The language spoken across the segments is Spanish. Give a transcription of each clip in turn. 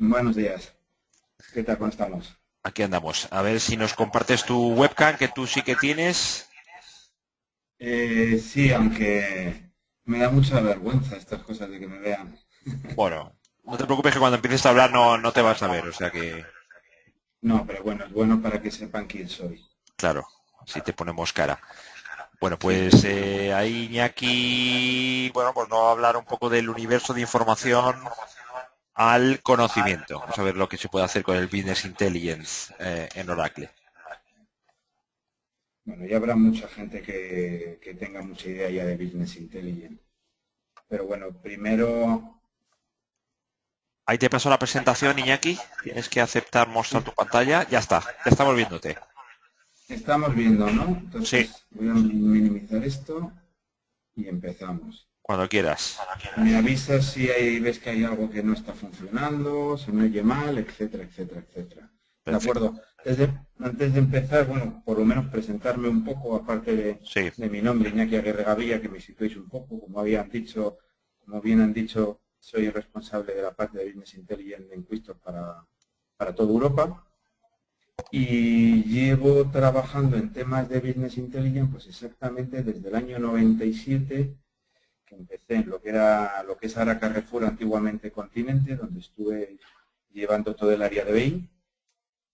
Buenos días. ¿Qué tal? ¿Cómo estamos? Aquí andamos. A ver si nos compartes tu webcam, que tú sí que tienes. Sí, aunque me da mucha vergüenza estas cosas de que me vean. Bueno, no te preocupes que cuando empieces a hablar no te vas a ver. O sea que, No, pero bueno, es bueno para que sepan quién soy. claro, si te ponemos cara. Bueno, Sí. pues ahí Iñaki, bueno, pues nos va a hablar un poco del universo de información al conocimiento. Vamos a ver lo que se puede hacer con el Business Intelligence en Oracle. Bueno, ya habrá mucha gente que tenga mucha idea ya de Business Intelligence. Pero bueno, primero, Ahí te paso la presentación, Iñaki. Tienes que aceptar mostrar sí, tu pantalla. Ya está, ya estamos viéndote. estamos viendo, ¿no? Sí, Entonces voy a minimizar esto y empezamos. cuando quieras. Me avisas si ves que hay algo que no está funcionando, se me oye mal, etcétera, etcétera, etcétera. De Perfecto. acuerdo. Antes de empezar, bueno, por lo menos presentarme un poco, aparte Sí, de mi nombre, Iñaki Aguirre Gavilla, que me situéis un poco, como bien han dicho, soy el responsable de la parte de Business Intelligence en Quistor para toda Europa y llevo trabajando en temas de Business Intelligence pues exactamente desde el año 97 que empecé en lo que es ahora Carrefour, antiguamente Continente, donde estuve llevando todo el área de BI.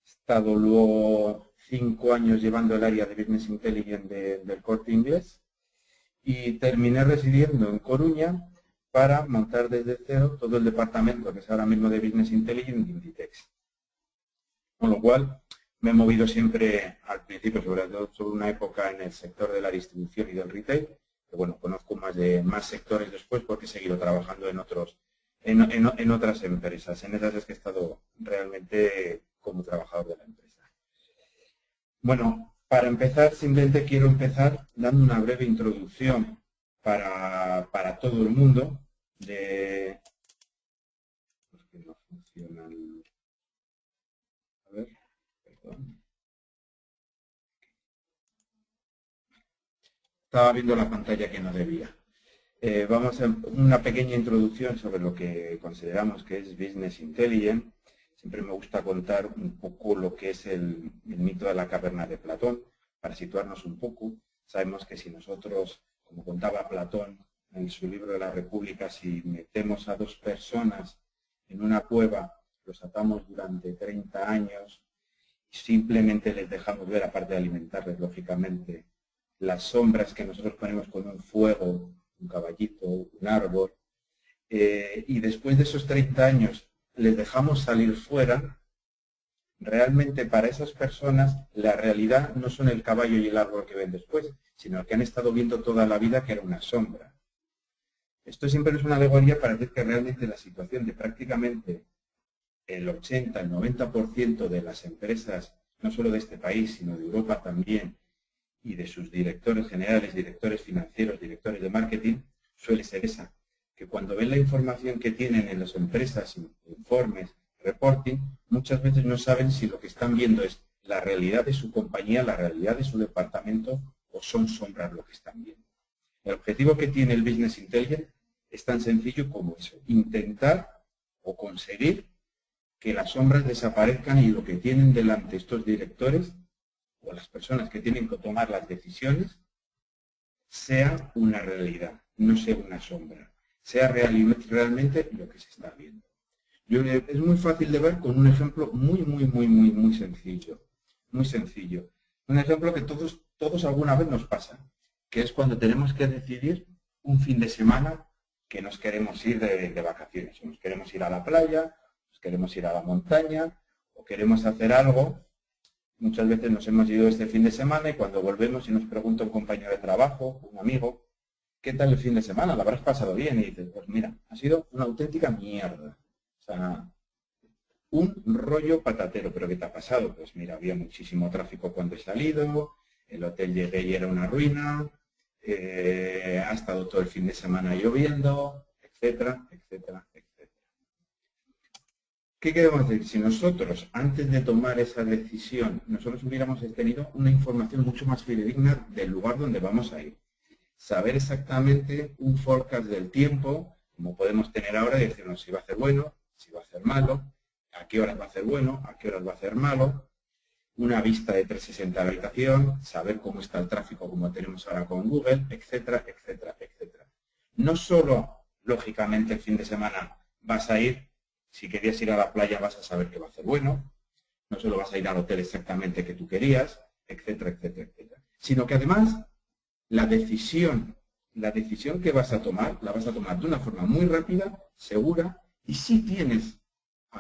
He estado luego 5 años llevando el área de Business Intelligence del Corte Inglés y terminé residiendo en Coruña para montar desde cero todo el departamento que es ahora mismo de Business Intelligence de Inditex. Con lo cual me he movido siempre al principio, sobre todo sobre una época en el sector de la distribución y del retail, que bueno, conozco más sectores después porque he seguido trabajando en otras empresas. En esas es que he estado realmente como trabajador de la empresa. Bueno, para empezar, simplemente quiero empezar dando una breve introducción para todo el mundo de... Pues que no funcionan... A ver, perdón. Estaba viendo la pantalla que no debía. Vamos a una pequeña introducción sobre lo que consideramos que es Business Intelligence. Siempre me gusta contar un poco lo que es el mito de la caverna de Platón, para situarnos un poco. Sabemos que si nosotros, como contaba Platón en su libro de la República, si metemos a dos personas en una cueva, los atamos durante 30 años y simplemente les dejamos ver, aparte de alimentarles, lógicamente, las sombras que nosotros ponemos con un fuego, un caballito, un árbol, y después de esos 30 años les dejamos salir fuera, realmente para esas personas la realidad no son el caballo y el árbol que ven después, sino el que han estado viendo toda la vida, que era una sombra. Esto siempre es una alegoría para decir que realmente la situación de prácticamente el 80, el 90% de las empresas, no solo de este país, sino de Europa también, y de sus directores generales, directores financieros, directores de marketing, suele ser esa, que cuando ven la información que tienen en las empresas, informes, reporting, muchas veces no saben si lo que están viendo es la realidad de su compañía, la realidad de su departamento o son sombras lo que están viendo. El objetivo que tiene el Business Intelligence es tan sencillo como eso, intentar o conseguir que las sombras desaparezcan y lo que tienen delante estos directores o las personas que tienen que tomar las decisiones sea una realidad, no sea una sombra, sea realmente lo que se está viendo. Es muy fácil de ver con un ejemplo muy sencillo. Muy sencillo. Un ejemplo que todos alguna vez nos pasa, que es cuando tenemos que decidir un fin de semana que nos queremos ir de vacaciones. O nos queremos ir a la playa, nos queremos ir a la montaña, o queremos hacer algo. Muchas veces nos hemos ido este fin de semana y cuando volvemos y nos pregunta un compañero de trabajo, un amigo, ¿qué tal el fin de semana? ¿Lo habrás pasado bien? Y dices, pues mira, ha sido una auténtica mierda. O sea, un rollo patatero. ¿Pero qué te ha pasado? Pues mira, había muchísimo tráfico cuando he salido, el hotel llegué y era una ruina, ha estado todo el fin de semana lloviendo, etcétera, etcétera, etcétera. ¿Qué queremos decir? Si nosotros, antes de tomar esa decisión, nosotros hubiéramos tenido una información mucho más fidedigna del lugar donde vamos a ir, saber exactamente un forecast del tiempo, como podemos tener ahora, y decirnos si va a ser bueno, si va a ser malo, a qué horas va a ser bueno, a qué horas va a ser malo, una vista de 360 de la habitación, saber cómo está el tráfico como tenemos ahora con Google, etcétera, etcétera, etcétera. No solo, lógicamente, el fin de semana vas a ir, si querías ir a la playa vas a saber que va a ser bueno, no solo vas a ir al hotel exactamente que tú querías, etcétera, etcétera, etcétera. Sino que además la decisión que vas a tomar, la vas a tomar de una forma muy rápida, segura, y si tienes,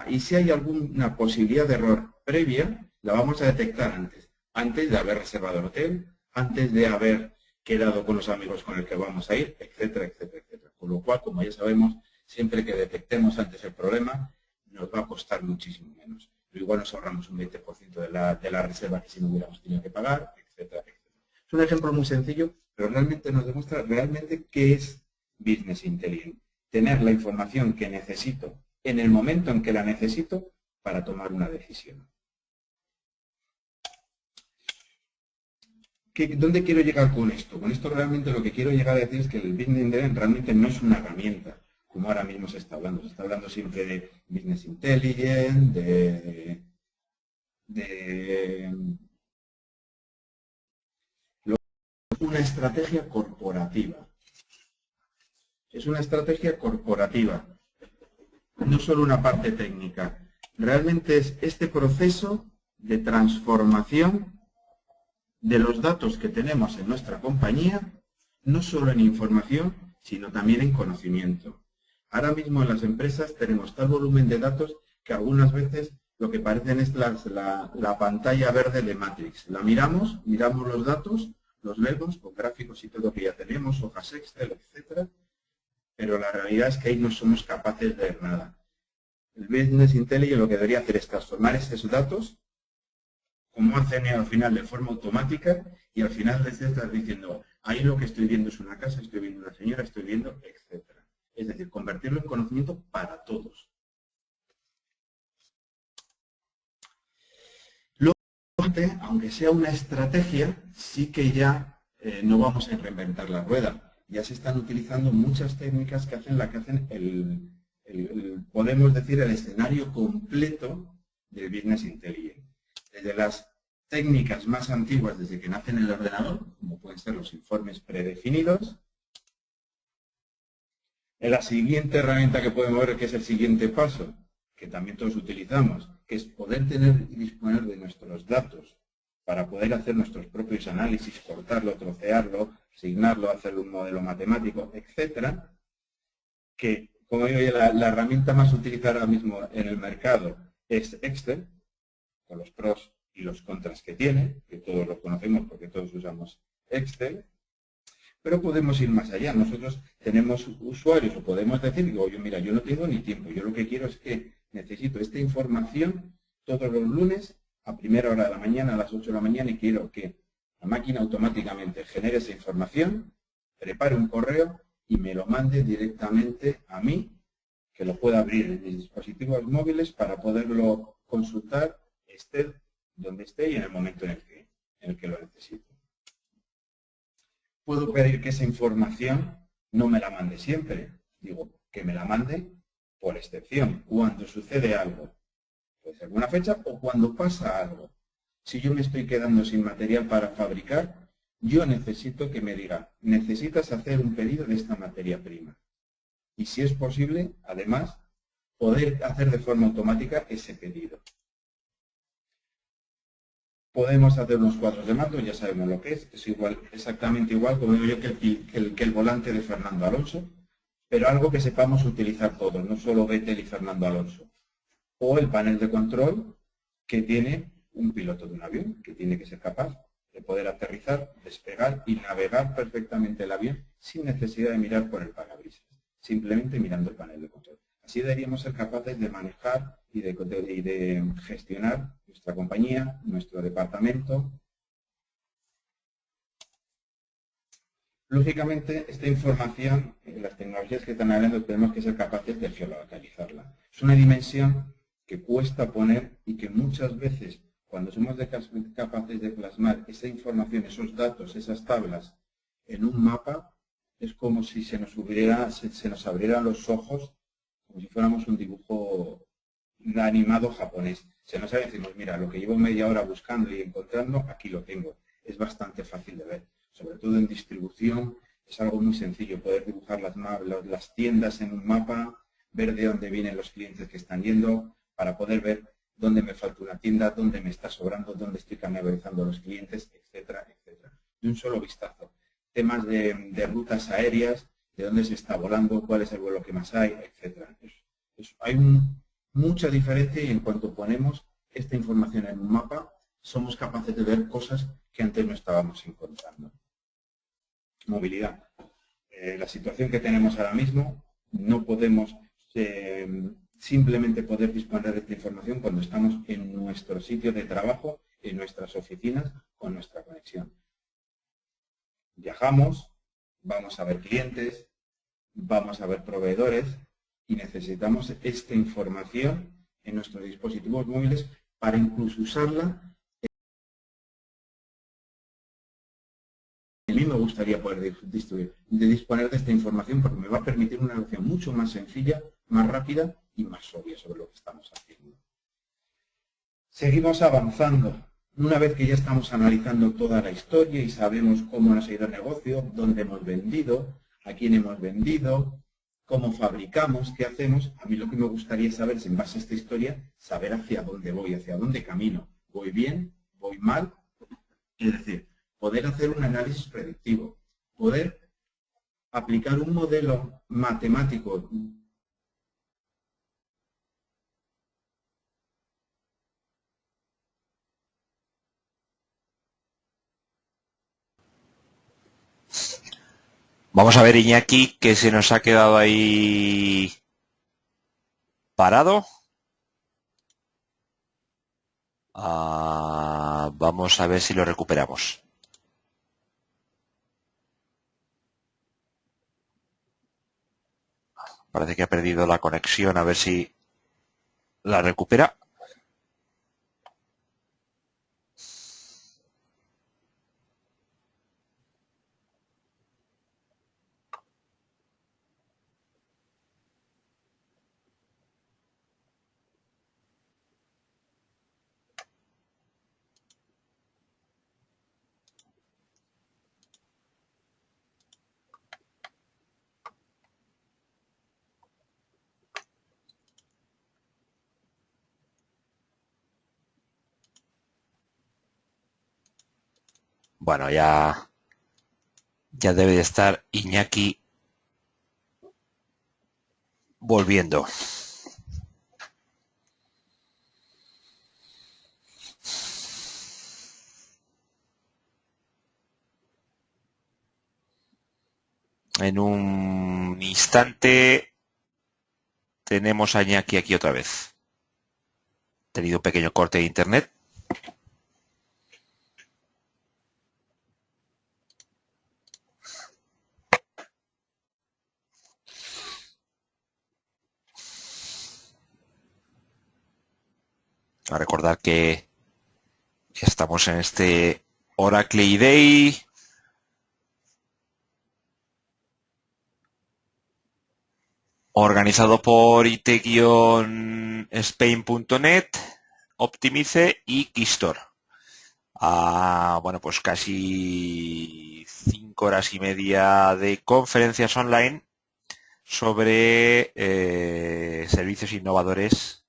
y si hay alguna posibilidad de error previa, la vamos a detectar antes de haber reservado el hotel, antes de haber quedado con los amigos con el que vamos a ir, etcétera, etcétera, etcétera. Con lo cual, como ya sabemos, siempre que detectemos antes el problema, nos va a costar muchísimo menos. Pero igual nos ahorramos un 20% de la reserva que si no hubiéramos tenido que pagar, etcétera, etcétera. Es un ejemplo muy sencillo, pero realmente nos demuestra realmente qué es Business Intelligence. Tener la información que necesito en el momento en que la necesito para tomar una decisión. ¿Dónde quiero llegar con esto? Con esto realmente lo que quiero llegar a decir es que el Business Intelligence realmente no es una herramienta, como ahora mismo se está hablando. Se está hablando siempre de Business Intelligence, una estrategia corporativa. Es una estrategia corporativa, no solo una parte técnica. Realmente es este proceso de transformación de los datos que tenemos en nuestra compañía, no solo en información, sino también en conocimiento. Ahora mismo en las empresas tenemos tal volumen de datos que algunas veces lo que parecen es la pantalla verde de Matrix. La miramos los datos, los leemos con gráficos y todo que ya tenemos, hojas Excel, etcétera, pero la realidad es que ahí no somos capaces de ver nada. El Business Intelligence lo que debería hacer es transformar esos datos, como hacen al final de forma automática, y al final les estás diciendo, ahí lo que estoy viendo es una casa, estoy viendo una señora, estoy viendo, etcétera. Es decir, convertirlo en conocimiento para todos. Luego, aunque sea una estrategia, sí que ya no vamos a reinventar la rueda. Ya se están utilizando muchas técnicas que hacen podemos decir, el escenario completo del Business Intelligence. Desde las técnicas más antiguas, desde que nace en el ordenador, como pueden ser los informes predefinidos. En la siguiente herramienta que podemos ver, que es el siguiente paso, que también todos utilizamos, que es poder tener y disponer de nuestros datos para poder hacer nuestros propios análisis, cortarlo, trocearlo, asignarlo, hacer un modelo matemático, etcétera, que, como digo, la herramienta más utilizada ahora mismo en el mercado es Excel, con los pros y los contras que tiene, que todos lo conocemos porque todos usamos Excel, pero podemos ir más allá. Nosotros tenemos usuarios o podemos decir, digo, mira, yo no tengo ni tiempo, yo lo que quiero es que necesito esta información todos los lunes a primera hora de la mañana, a las 8 de la mañana, y quiero que la máquina automáticamente genere esa información, prepare un correo y me lo mande directamente a mí, que lo pueda abrir en mis dispositivos móviles para poderlo consultar, esté donde esté y en el momento en el que lo necesito. Puedo pedir que esa información no me la mande siempre. Digo, que me la mande por excepción, cuando sucede algo. Puede ser alguna fecha o cuando pasa algo. Si yo me estoy quedando sin material para fabricar, yo necesito que me diga, necesitas hacer un pedido de esta materia prima. Y si es posible, además, poder hacer de forma automática ese pedido. Podemos hacer unos cuadros de mando, ya sabemos lo que es igual, exactamente igual como digo yo que el volante de Fernando Alonso, pero algo que sepamos utilizar todos, no solo Vettel y Fernando Alonso. O el panel de control que tiene un piloto de un avión, que tiene que ser capaz de poder aterrizar, despegar y navegar perfectamente el avión sin necesidad de mirar por el parabrisas, simplemente mirando el panel de control. Así deberíamos ser capaces de manejar y de gestionar nuestra compañía, nuestro departamento. Lógicamente, esta información, las tecnologías que están hablando, tenemos que ser capaces de geolocalizarla. Es una dimensión que cuesta poner y que muchas veces, cuando somos capaces de plasmar esa información, esos datos, esas tablas, en un mapa, es como si se nos abrieran los ojos, como si fuéramos un dibujo animado japonés. Se nos sabe, decimos, mira, lo que llevo media hora buscando y encontrando, aquí lo tengo. Es bastante fácil de ver. Sobre todo en distribución, es algo muy sencillo, poder dibujar las tiendas en un mapa, ver de dónde vienen los clientes que están yendo, para poder ver dónde me falta una tienda, dónde me está sobrando, dónde estoy canalizando a los clientes, etcétera, etcétera. De un solo vistazo. Temas de rutas aéreas, de dónde se está volando, cuál es el vuelo que más hay, etcétera. Hay mucha diferencia y en cuanto ponemos esta información en un mapa, somos capaces de ver cosas que antes no estábamos encontrando. Movilidad. La situación que tenemos ahora mismo, no podemos simplemente poder disponer de esta información cuando estamos en nuestro sitio de trabajo, en nuestras oficinas, con nuestra conexión. Viajamos, vamos a ver clientes, vamos a ver proveedores y necesitamos esta información en nuestros dispositivos móviles para incluso usarla. A mí me gustaría poder disponer de esta información porque me va a permitir una relación mucho más sencilla, más rápida y más obvia sobre lo que estamos haciendo. Seguimos avanzando. Una vez que ya estamos analizando toda la historia y sabemos cómo nos ha ido el negocio, dónde hemos vendido, a quién hemos vendido, cómo fabricamos, qué hacemos, a mí lo que me gustaría saber es, en base a esta historia, saber hacia dónde voy, hacia dónde camino. ¿Voy bien? ¿Voy mal? Es decir, poder hacer un análisis predictivo, poder aplicar un modelo matemático Vamos a ver, Iñaki, que se nos ha quedado ahí parado. Vamos a ver si lo recuperamos. Parece que ha perdido la conexión, a ver si la recupera. Bueno, ya debe de estar Iñaki volviendo. En un instante tenemos a Iñaki aquí otra vez. He tenido un pequeño corte de internet. A recordar que estamos en este Oracle Day. Organizado por it-spain.net, Optimice y Keystore. Bueno, pues casi 5 horas y media de conferencias online sobre servicios innovadores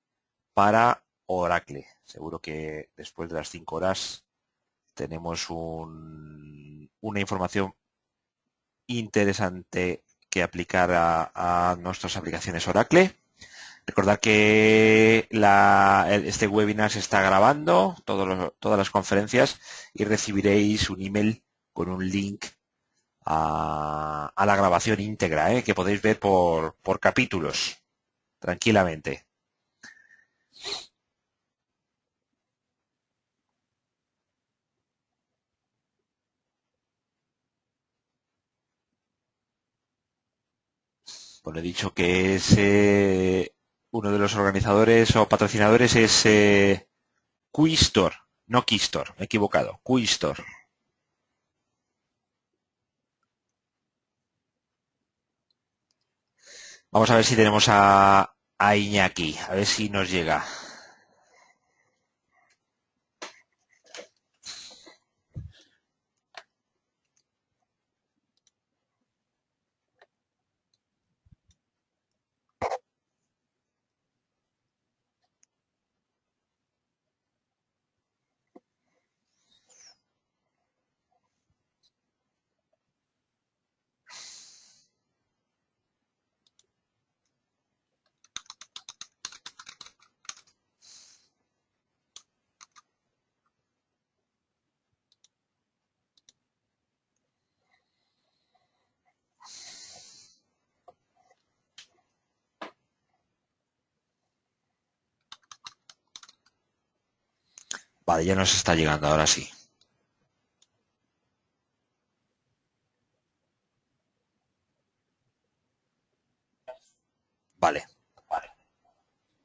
para Oracle. Seguro que después de las 5 horas tenemos una información interesante que aplicar a nuestras aplicaciones Oracle. Recordad que este webinar se está grabando, todas las conferencias, y recibiréis un email con un link a la grabación íntegra, que podéis ver por capítulos, tranquilamente. Bueno, he dicho que es uno de los organizadores o patrocinadores es Quistore, no Keystore, me he equivocado, Quistore. Vamos a ver si tenemos a a Iñaki, a ver si nos llega. Vale, ya nos está llegando, ahora sí. Vale.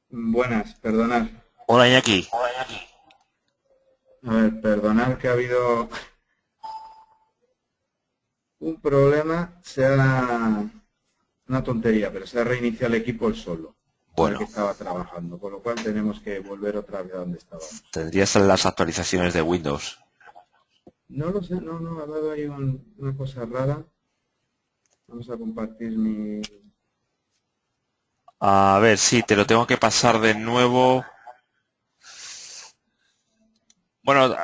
Buenas, perdonad. Hola, Iñaki. A ver, perdonad que ha habido un problema, una tontería, pero se ha reiniciado el equipo el solo, con el Bueno, que estaba trabajando, con lo cual tenemos que volver otra vez a donde estábamos. tendrías las actualizaciones de Windows. No lo sé, no, ha dado ahí una cosa rara. Vamos a compartir mi... A ver, sí, te lo tengo que pasar de nuevo. Bueno,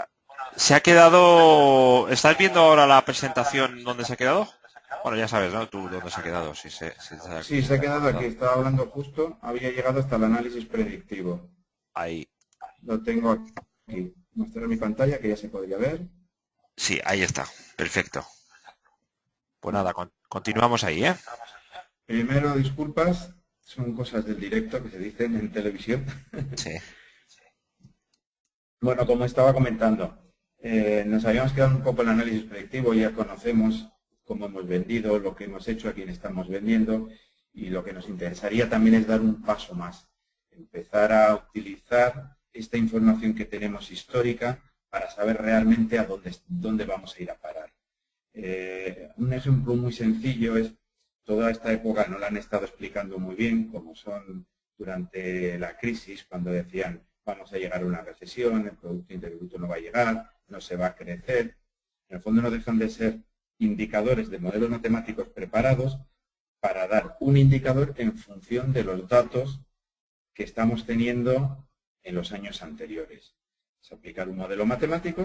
se ha quedado... ¿Estás viendo ahora la presentación donde se ha quedado? Bueno, ya sabes, ¿no? Tú dónde se ha quedado, si Sí, se ha quedado aquí, estaba hablando justo, había llegado hasta el análisis predictivo. Ahí. Lo tengo aquí. Mostrar mi pantalla que ya se podría ver. Sí, ahí está. Perfecto. Pues nada, continuamos ahí, ¿eh? Primero, disculpas, son cosas del directo que se dicen en televisión. Sí. Bueno, como estaba comentando, nos habíamos quedado un poco en el análisis predictivo, ya conocemos cómo hemos vendido, lo que hemos hecho, a quién estamos vendiendo, y lo que nos interesaría también es dar un paso más, empezar a utilizar esta información que tenemos histórica para saber realmente a dónde vamos a ir a parar. Un ejemplo muy sencillo es toda esta época, no la han estado explicando muy bien, como son durante la crisis, cuando decían vamos a llegar a una recesión, el Producto Interior Bruto no va a llegar, no se va a crecer. En el fondo no dejan de ser indicadores de modelos matemáticos preparados para dar un indicador en función de los datos que estamos teniendo en los años anteriores. Es aplicar un modelo matemático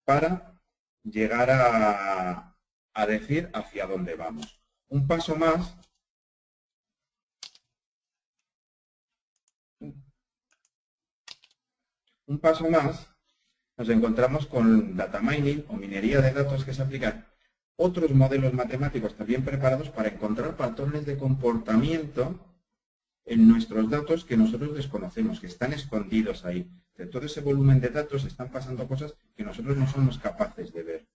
para llegar a decir hacia dónde vamos. Un paso más nos encontramos con data mining o minería de datos que se aplican otros modelos matemáticos también preparados para encontrar patrones de comportamiento en nuestros datos que nosotros desconocemos, que están escondidos ahí. De todo ese volumen de datos están pasando cosas que nosotros no somos capaces de ver.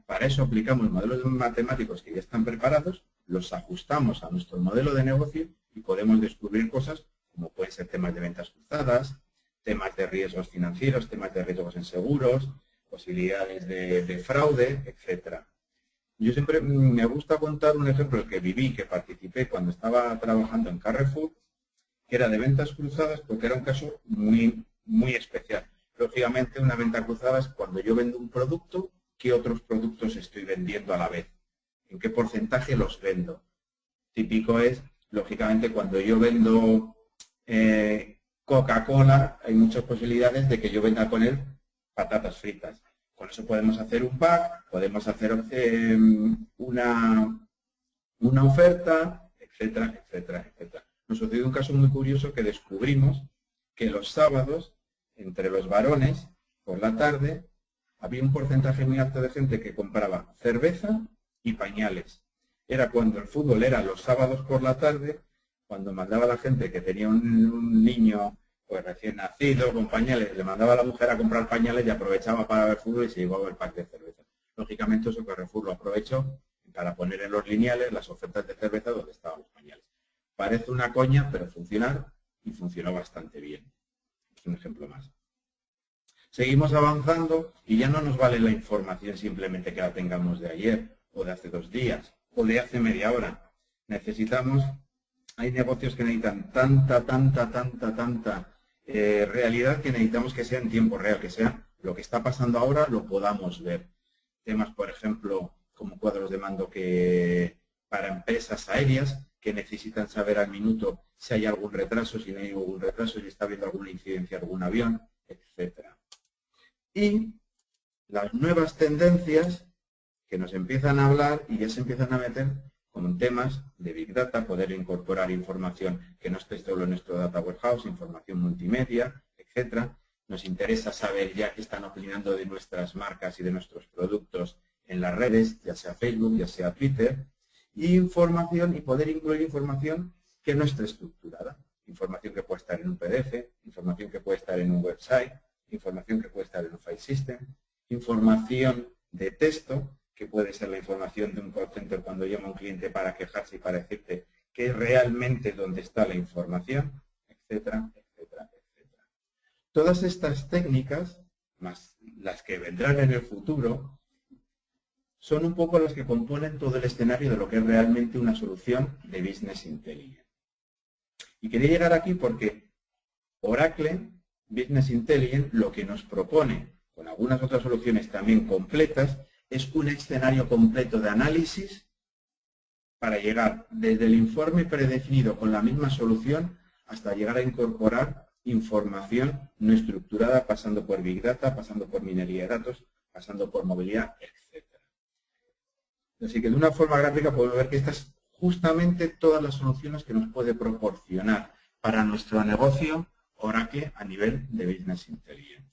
Para eso aplicamos modelos matemáticos que ya están preparados, los ajustamos a nuestro modelo de negocio y podemos descubrir cosas como pueden ser temas de ventas cruzadas, temas de riesgos financieros, temas de riesgos en seguros, posibilidades de fraude, etcétera. Yo siempre me gusta contar un ejemplo que viví, que participé cuando estaba trabajando en Carrefour, que era de ventas cruzadas, porque era un caso muy especial. Lógicamente, una venta cruzada es cuando yo vendo un producto, ¿qué otros productos estoy vendiendo a la vez? ¿En qué porcentaje los vendo? Típico es, lógicamente, cuando yo vendo Coca-Cola, hay muchas posibilidades de que yo venda con él patatas fritas. Con eso podemos hacer un pack, podemos hacer una oferta, etcétera, etcétera, etcétera. Nos sucedió un caso muy curioso que descubrimos que los sábados, entre los varones, por la tarde, había un porcentaje muy alto de gente que compraba cerveza y pañales. Era cuando el fútbol era los sábados por la tarde, cuando mandaba a la gente que tenía un niño pues recién nacido, con pañales, le mandaba a la mujer a comprar pañales y aprovechaba para ver fútbol y se llevaba el pack de cerveza. Lógicamente eso Carrefour lo aprovechó para poner en los lineales las ofertas de cerveza donde estaban los pañales. Parece una coña, pero funcionar y funcionó bastante bien. Es un ejemplo más. Seguimos avanzando y ya no nos vale la información simplemente que la tengamos de ayer o de hace 2 días o de hace media hora. Necesitamos hay negocios que necesitan tanta realidad que necesitamos que sea en tiempo real, que sea lo que está pasando ahora lo podamos ver. Temas, por ejemplo, como cuadros de mando que para empresas aéreas que necesitan saber al minuto si hay algún retraso, si no hay algún retraso, si está habiendo alguna incidencia de algún avión, etcétera. Y las nuevas tendencias que nos empiezan a hablar y ya se empiezan a meter con temas de Big Data, poder incorporar información que no esté solo en nuestro Data Warehouse, información multimedia, etcétera. Nos interesa saber ya qué están opinando de nuestras marcas y de nuestros productos en las redes, ya sea Facebook, ya sea Twitter, y información y poder incluir información que no esté estructurada. Información que puede estar en un PDF, información que puede estar en un website, información que puede estar en un file system, información de texto, que puede ser la información de un call center cuando llama a un cliente para quejarse y para decirte que es realmente donde está la información, etcétera, etcétera, etcétera. Todas estas técnicas, más las que vendrán en el futuro, son un poco las que componen todo el escenario de lo que es realmente una solución de Business Intelligence. Y quería llegar aquí porque Oracle Business Intelligence lo que nos propone, con algunas otras soluciones también completas, es un escenario completo de análisis para llegar desde el informe predefinido con la misma solución hasta llegar a incorporar información no estructurada, pasando por Big Data, pasando por minería de datos, pasando por movilidad, etc. Así que de una forma gráfica podemos ver que estas justamente todas las soluciones que nos puede proporcionar para nuestro negocio Oracle a nivel de Business Intelligence.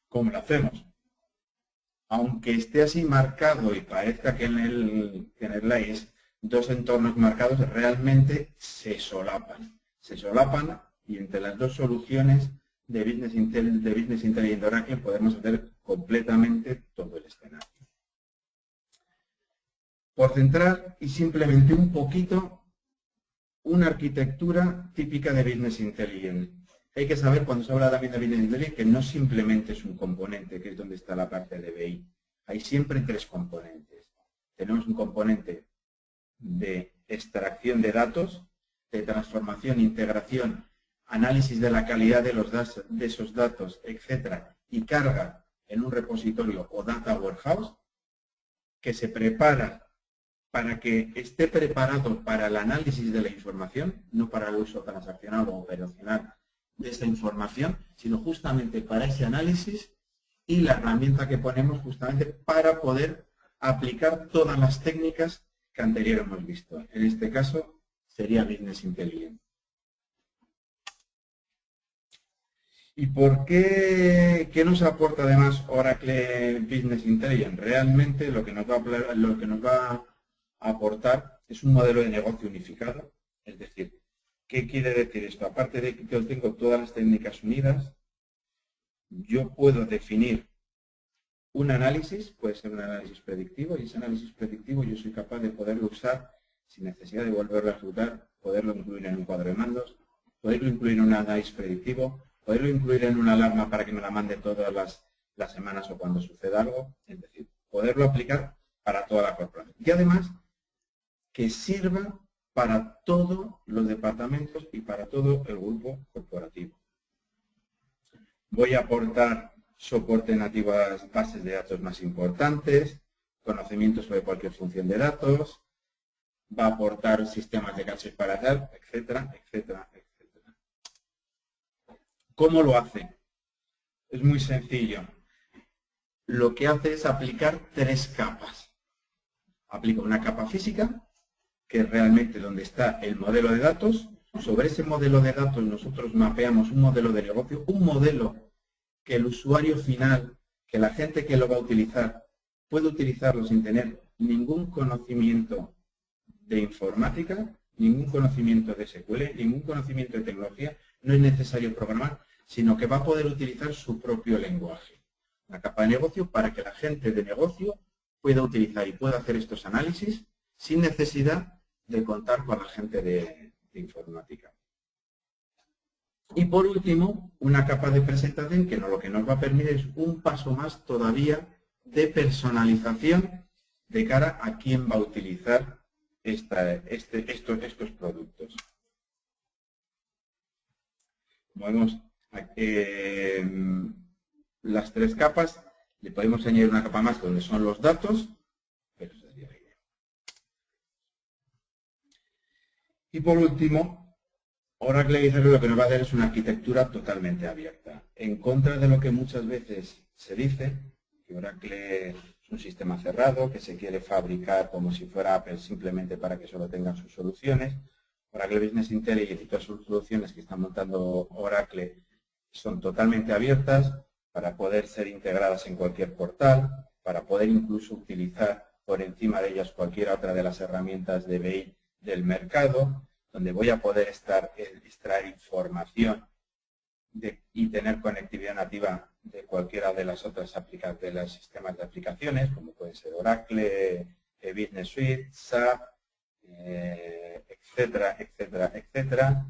¿Cómo lo hacemos? Aunque esté así marcado y parezca que en el slide es dos entornos marcados, realmente se solapan. Se solapan y entre las dos soluciones de Business Intelligence de Oracle podemos hacer completamente todo el escenario. Por centrar y simplemente un poquito una arquitectura típica de Business Intelligence. Hay que saber cuando se habla también de Business Intelligence que no simplemente es un componente, que es donde está la parte de BI. Hay siempre tres componentes. Tenemos un componente de extracción de datos, de transformación, integración, análisis de la calidad de esos datos, etcétera, y carga en un repositorio o data warehouse que se prepara para que esté preparado para el análisis de la información, no para el uso transaccional o operacional de esta información, sino justamente para ese análisis y la herramienta que ponemos justamente para poder aplicar todas las técnicas que anteriormente hemos visto. En este caso sería Business Intelligence. ¿Y por qué nos aporta además Oracle Business Intelligence? Realmente lo que nos va a aportar es un modelo de negocio unificado. Es decir, ¿qué quiere decir esto? Aparte de que yo tengo todas las técnicas unidas, yo puedo definir un análisis, puede ser un análisis predictivo, y ese análisis predictivo yo soy capaz de poderlo usar sin necesidad de volverlo a ejecutar, poderlo incluir en un cuadro de mandos, poderlo incluir en un análisis predictivo, poderlo incluir en una alarma para que me la mande todas las semanas o cuando suceda algo, es decir, poderlo aplicar para toda la corporación. Y además, que sirva para todos los departamentos y para todo el grupo corporativo. Voy a aportar soporte nativo a las bases de datos más importantes, conocimiento sobre cualquier función de datos, va a aportar sistemas de caches para hacer, etcétera, etcétera, etcétera. ¿Cómo lo hace? Es muy sencillo. Lo que hace es aplicar tres capas. Aplica una capa física, que es realmente donde está el modelo de datos. Sobre ese modelo de datos nosotros mapeamos un modelo de negocio, un modelo que el usuario final, que la gente que lo va a utilizar, puede utilizarlo sin tener ningún conocimiento de informática, ningún conocimiento de SQL, ningún conocimiento de tecnología. No es necesario programar, sino que va a poder utilizar su propio lenguaje. La capa de negocio para que la gente de negocio pueda utilizar y pueda hacer estos análisis sin necesidad de contar con la gente de informática. Y por último, una capa de presentación que lo que nos va a permitir es un paso más todavía de personalización de cara a quién va a utilizar estos productos. Como vemos, las tres capas, le podemos añadir una capa más donde son los datos, pero sería la idea. Y por último, Oracle Visual lo que nos va a hacer es una arquitectura totalmente abierta. En contra de lo que muchas veces se dice, que Oracle es un sistema cerrado, que se quiere fabricar como si fuera Apple simplemente para que solo tengan sus soluciones. Oracle Business Intelligence y todas sus soluciones que está montando Oracle son totalmente abiertas para poder ser integradas en cualquier portal, para poder incluso utilizar por encima de ellas cualquier otra de las herramientas de BI del mercado, donde voy a poder extraer información y tener conectividad nativa de cualquiera de las otras de los sistemas de aplicaciones, como puede ser Oracle, Business Suite, SAP, etcétera, etcétera, etcétera.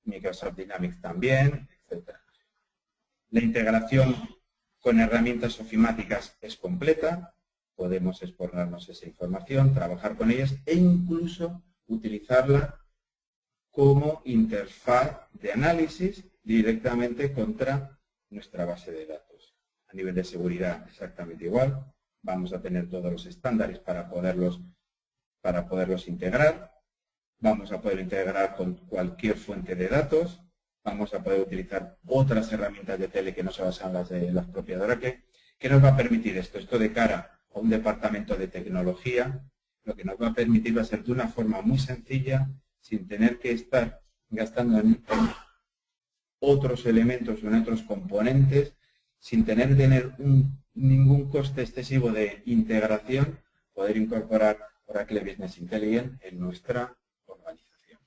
Microsoft Dynamics también, etcétera. La integración con herramientas ofimáticas es completa. Podemos exportarnos esa información, trabajar con ellas e incluso utilizarla como interfaz de análisis directamente contra nuestra base de datos. A nivel de seguridad exactamente igual. Vamos a tener todos los estándares para poderlos integrar. Vamos a poder integrar con cualquier fuente de datos. Vamos a poder utilizar otras herramientas de tele que no se basan en las propias de Oracle. ¿Qué nos va a permitir esto? Esto de cara a un departamento de tecnología, lo que nos va a permitir va a ser de una forma muy sencilla, sin tener que estar gastando en otros elementos o en otros componentes, sin tener ningún coste excesivo de integración, poder incorporar Oracle Business Intelligence en nuestra organización.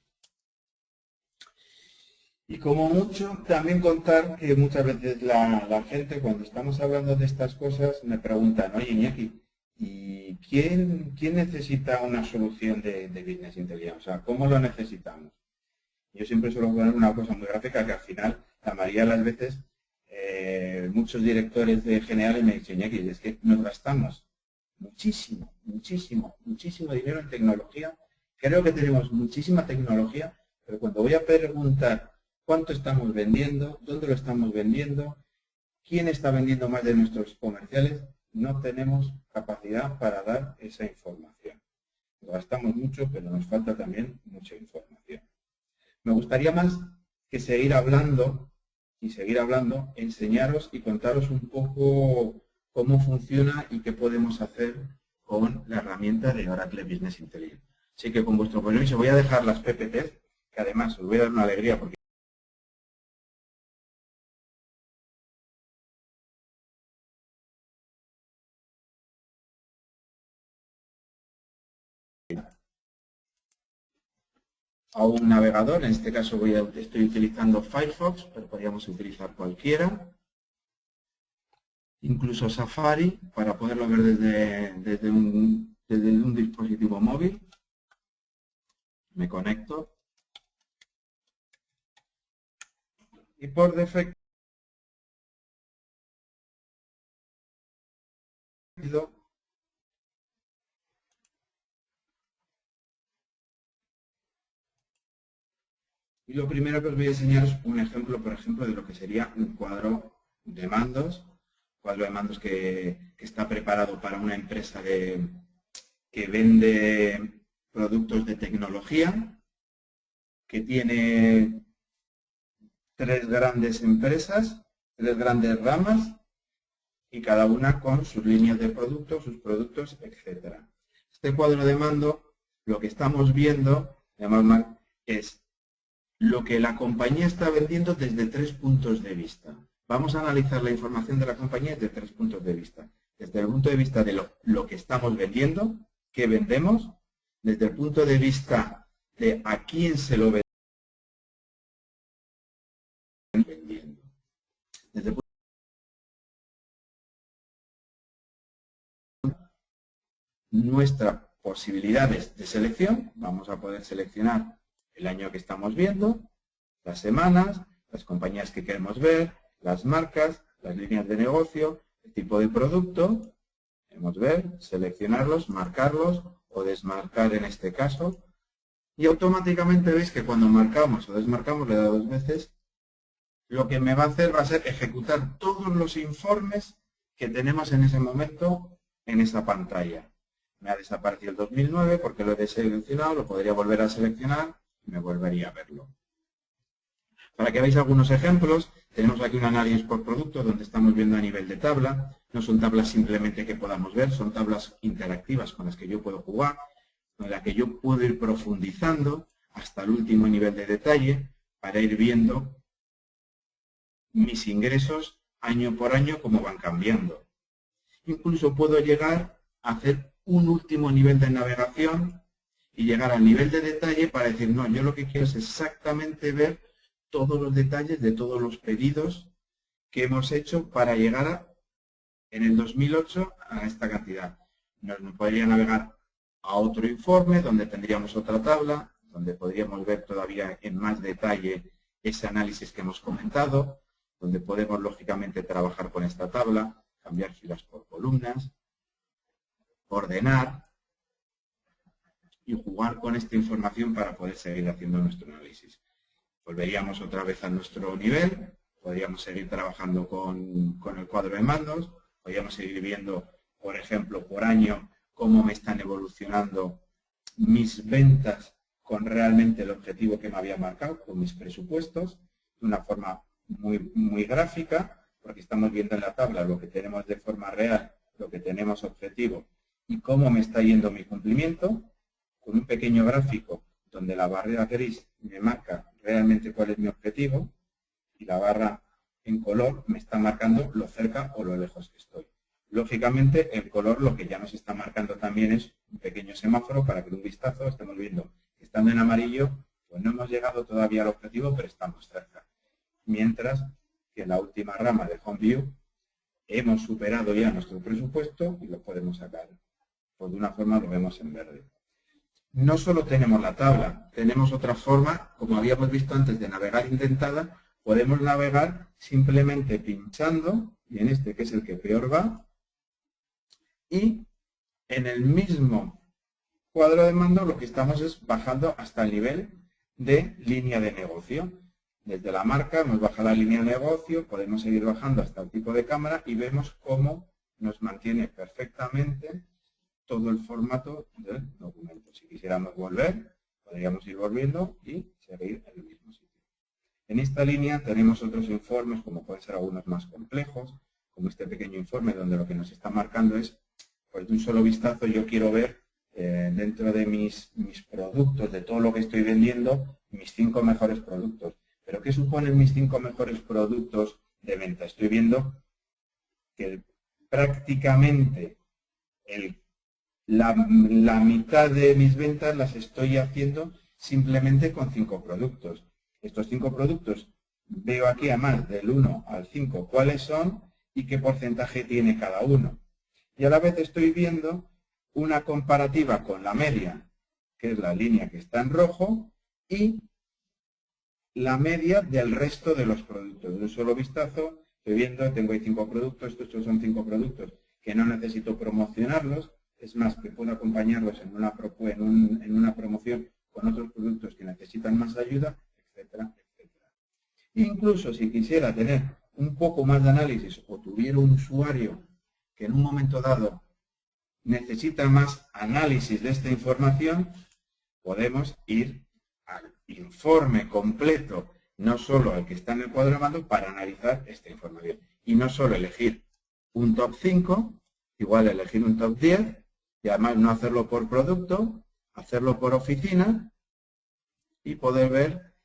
Y como mucho, también contar que muchas veces la gente, cuando estamos hablando de estas cosas, me preguntan, oye, Iñaki, ¿y quién necesita una solución de Business Intelligence? O sea, ¿cómo lo necesitamos? Yo siempre suelo poner una cosa muy gráfica, que al final, la mayoría de las veces, muchos directores de generales me dicen, Iñaki, es que nos gastamos muchísimo dinero en tecnología. Creo que tenemos muchísima tecnología, pero cuando voy a preguntar cuánto estamos vendiendo, dónde lo estamos vendiendo, quién está vendiendo más de nuestros comerciales, no tenemos capacidad para dar esa información. Gastamos mucho, pero nos falta también mucha información. Me gustaría más que seguir hablando, enseñaros y contaros un poco cómo funciona y qué podemos hacer con la herramienta de Oracle Business Intelligence. Así que con vuestro permiso voy a dejar las PPTs, que además os voy a dar una alegría porque a un navegador, en este caso estoy utilizando Firefox, pero podríamos utilizar cualquiera. Incluso Safari, para poderlo ver desde un dispositivo móvil. Me conecto. Y por defecto, y lo primero que os voy a enseñar es un ejemplo, por ejemplo, de lo que sería un cuadro de mandos. Cuadro de mandos que está preparado para una empresa que vende productos de tecnología, que tiene tres grandes empresas, tres grandes ramas, y cada una con sus líneas de productos, sus productos, etc. Este cuadro de mando, lo que estamos viendo, es lo que la compañía está vendiendo desde tres puntos de vista. Vamos a analizar la información de la compañía desde tres puntos de vista. Desde el punto de vista de lo que estamos vendiendo, qué vendemos, desde el punto de vista de a quién se lo vendiendo. Desde el punto de vista de nuestras posibilidades de selección, vamos a poder seleccionar el año que estamos viendo, las semanas, las compañías que queremos ver, las marcas, las líneas de negocio, el tipo de producto, queremos ver, seleccionarlos, marcarlos o desmarcar en este caso. Y automáticamente veis que cuando marcamos o desmarcamos, le he dado 2 veces, lo que me va a hacer va a ser ejecutar todos los informes que tenemos en ese momento en esa pantalla. Me ha desaparecido el 2009 porque lo he deseleccionado, lo podría volver a seleccionar y me volvería a verlo. Para que veáis algunos ejemplos, tenemos aquí un análisis por producto donde estamos viendo a nivel de tabla. No son tablas simplemente que podamos ver, son tablas interactivas con las que yo puedo jugar, con las que yo puedo ir profundizando hasta el último nivel de detalle para ir viendo mis ingresos año por año cómo van cambiando. Incluso puedo llegar a hacer un último nivel de navegación y llegar al nivel de detalle para decir, no, yo lo que quiero es exactamente ver todos los detalles de todos los pedidos que hemos hecho para llegar en el 2008 a esta cantidad. Nos podría navegar a otro informe donde tendríamos otra tabla, donde podríamos ver todavía en más detalle ese análisis que hemos comentado, donde podemos lógicamente trabajar con esta tabla, cambiar filas por columnas, ordenar y jugar con esta información para poder seguir haciendo nuestro análisis. Volveríamos otra vez a nuestro nivel, podríamos seguir trabajando con el cuadro de mandos, podríamos seguir viendo, por ejemplo, por año, cómo me están evolucionando mis ventas con realmente el objetivo que me había marcado, con mis presupuestos, de una forma muy gráfica, porque estamos viendo en la tabla lo que tenemos de forma real, lo que tenemos objetivo y cómo me está yendo mi cumplimiento, con un pequeño gráfico donde la barra gris me marca realmente cuál es mi objetivo y la barra en color me está marcando lo cerca o lo lejos que estoy. Lógicamente, el color lo que ya nos está marcando también es un pequeño semáforo para que de un vistazo estemos viendo que estando en amarillo, pues no hemos llegado todavía al objetivo, pero estamos cerca. Mientras que en la última rama de Home View hemos superado ya nuestro presupuesto y lo podemos sacar. Pues de una forma lo vemos en verde. No solo tenemos la tabla, tenemos otra forma, como habíamos visto antes de navegar indentada, podemos navegar simplemente pinchando, y en este que es el que peor va, y en el mismo cuadro de mando lo que estamos es bajando hasta el nivel de línea de negocio. Desde la marca hemos bajado la línea de negocio, podemos seguir bajando hasta el tipo de cámara y vemos cómo nos mantiene perfectamente todo el formato del documento. Si quisiéramos volver, podríamos ir volviendo y seguir en el mismo sitio. En esta línea tenemos otros informes, como pueden ser algunos más complejos, como este pequeño informe donde lo que nos está marcando es, pues de un solo vistazo yo quiero ver dentro de mis productos, de todo lo que estoy vendiendo, mis 5 mejores productos. ¿Pero qué suponen mis 5 mejores productos de venta? Estoy viendo que prácticamente la mitad de mis ventas las estoy haciendo simplemente con 5 productos. Estos 5 productos veo aquí además del 1 al 5 cuáles son y qué porcentaje tiene cada uno. Y a la vez estoy viendo una comparativa con la media, que es la línea que está en rojo, y la media del resto de los productos. De un solo vistazo estoy viendo, tengo ahí 5 productos, estos son 5 productos que no necesito promocionarlos, es más, que puedo acompañarlos en una promoción con otros productos que necesitan más ayuda, etcétera, etcétera. Incluso si quisiera tener un poco más de análisis o tuviera un usuario que en un momento dado necesita más análisis de esta información, podemos ir al informe completo, no solo al que está en el cuadro de mando, para analizar esta información. Y no solo elegir un top 5, igual elegir un top 10, y además no hacerlo por producto, hacerlo por oficina y poder ver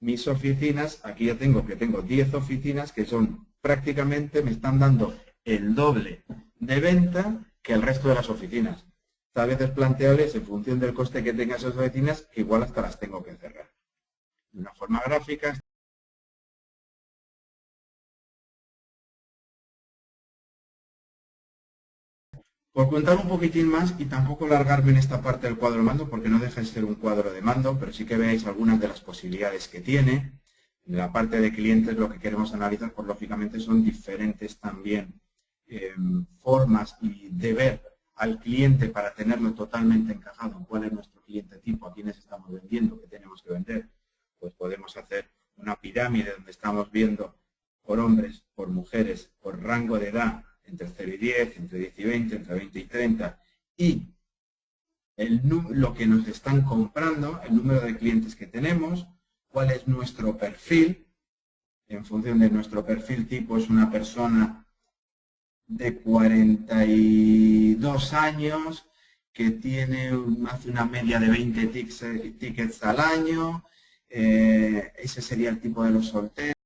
mis oficinas. Aquí ya tengo 10 oficinas que son prácticamente, me están dando el doble de venta que el resto de las oficinas. A veces planteables en función del coste que tengan esas oficinas, que igual hasta las tengo que cerrar. De una forma gráfica. Por contar un poquitín más y tampoco largarme en esta parte del cuadro de mando, porque no deja de ser un cuadro de mando, pero sí que veáis algunas de las posibilidades que tiene. En la parte de clientes lo que queremos analizar, pues lógicamente son diferentes también formas de ver al cliente para tenerlo totalmente encajado en cuál es nuestro cliente tipo, a quiénes estamos vendiendo, qué tenemos que vender, pues podemos hacer una pirámide donde estamos viendo por hombres, por mujeres, por rango de edad, entre 0 y 10, entre 10 y 20, entre 20 y 30, y lo que nos están comprando, el número de clientes que tenemos, cuál es nuestro perfil. En función de nuestro perfil tipo, es una persona de 42 años que hace una media de 20 tickets al año. Ese sería el tipo de los solteros.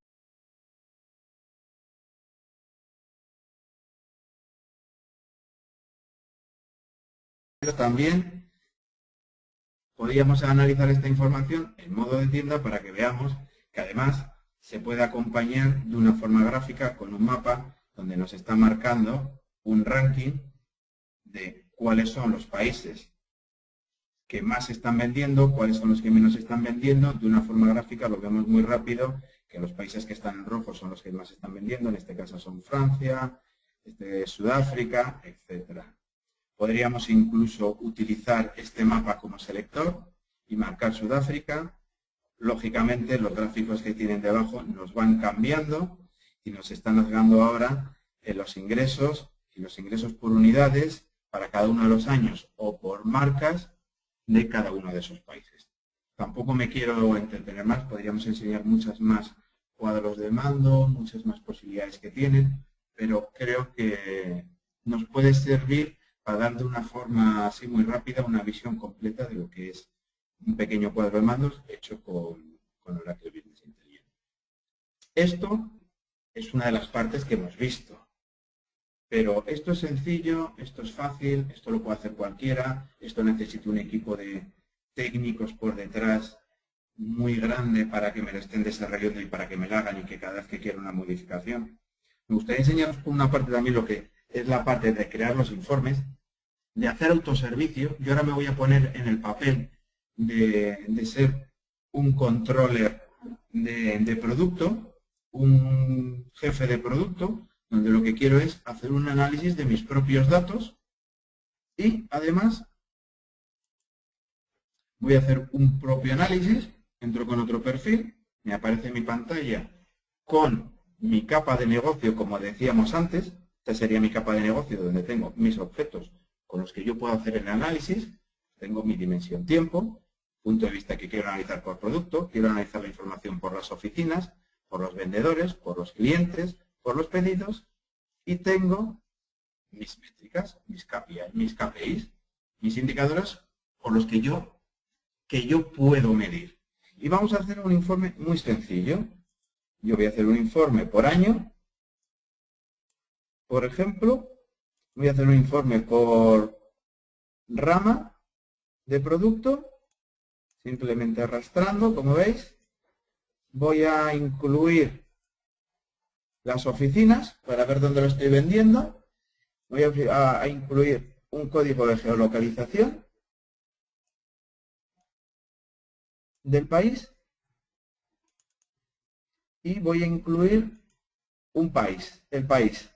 También podríamos analizar esta información en modo de tienda para que veamos que además se puede acompañar de una forma gráfica con un mapa donde nos está marcando un ranking de cuáles son los países que más están vendiendo, cuáles son los que menos están vendiendo. De una forma gráfica lo vemos muy rápido, que los países que están en rojo son los que más están vendiendo, en este caso son Francia, Sudáfrica, etcétera. Podríamos incluso utilizar este mapa como selector y marcar Sudáfrica. Lógicamente, los gráficos que tienen debajo nos van cambiando y nos están dando ahora los ingresos y los ingresos por unidades para cada uno de los años o por marcas de cada uno de esos países. Tampoco me quiero entretener más, podríamos enseñar muchas más cuadros de mando, muchas más posibilidades que tienen, pero creo que nos puede servir para dar de una forma así muy rápida una visión completa de lo que es un pequeño cuadro de mandos hecho con Oracle Business Intelligence. Esto es una de las partes que hemos visto, pero esto es sencillo, esto es fácil, esto lo puede hacer cualquiera, esto necesita un equipo de técnicos por detrás muy grande para que me lo estén desarrollando y para que me lo hagan y que cada vez que quiera una modificación. Me gustaría enseñaros por una parte también lo que es la parte de crear los informes, de hacer autoservicio. Yo ahora me voy a poner en el papel de ser un controller de producto, un jefe de producto, donde lo que quiero es hacer un análisis de mis propios datos y además voy a hacer un propio análisis, entro con otro perfil, me aparece mi pantalla con mi capa de negocio, como decíamos antes. Esta sería mi capa de negocio donde tengo mis objetos con los que yo puedo hacer el análisis. Tengo mi dimensión tiempo, punto de vista que quiero analizar por producto, quiero analizar la información por las oficinas, por los vendedores, por los clientes, por los pedidos, y tengo mis métricas, mis KPIs, mis indicadores por los que yo puedo medir. Y vamos a hacer un informe muy sencillo. Yo voy a hacer un informe por año. Por ejemplo, voy a hacer un informe por rama de producto, simplemente arrastrando, como veis. Voy a incluir las oficinas para ver dónde lo estoy vendiendo. Voy a incluir un código de geolocalización del país y voy a incluir un país, el país.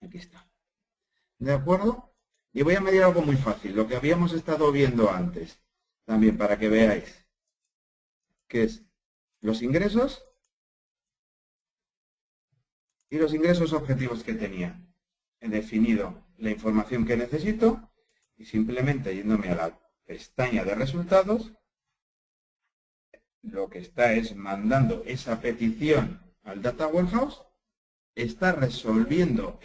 Aquí está. ¿De acuerdo? Y voy a medir algo muy fácil, lo que habíamos estado viendo antes, también para que veáis, que es los ingresos y los ingresos objetivos que tenía. He definido la información que necesito y simplemente yéndome a la pestaña de resultados, lo que está es mandando esa petición al Data Warehouse, está resolviendo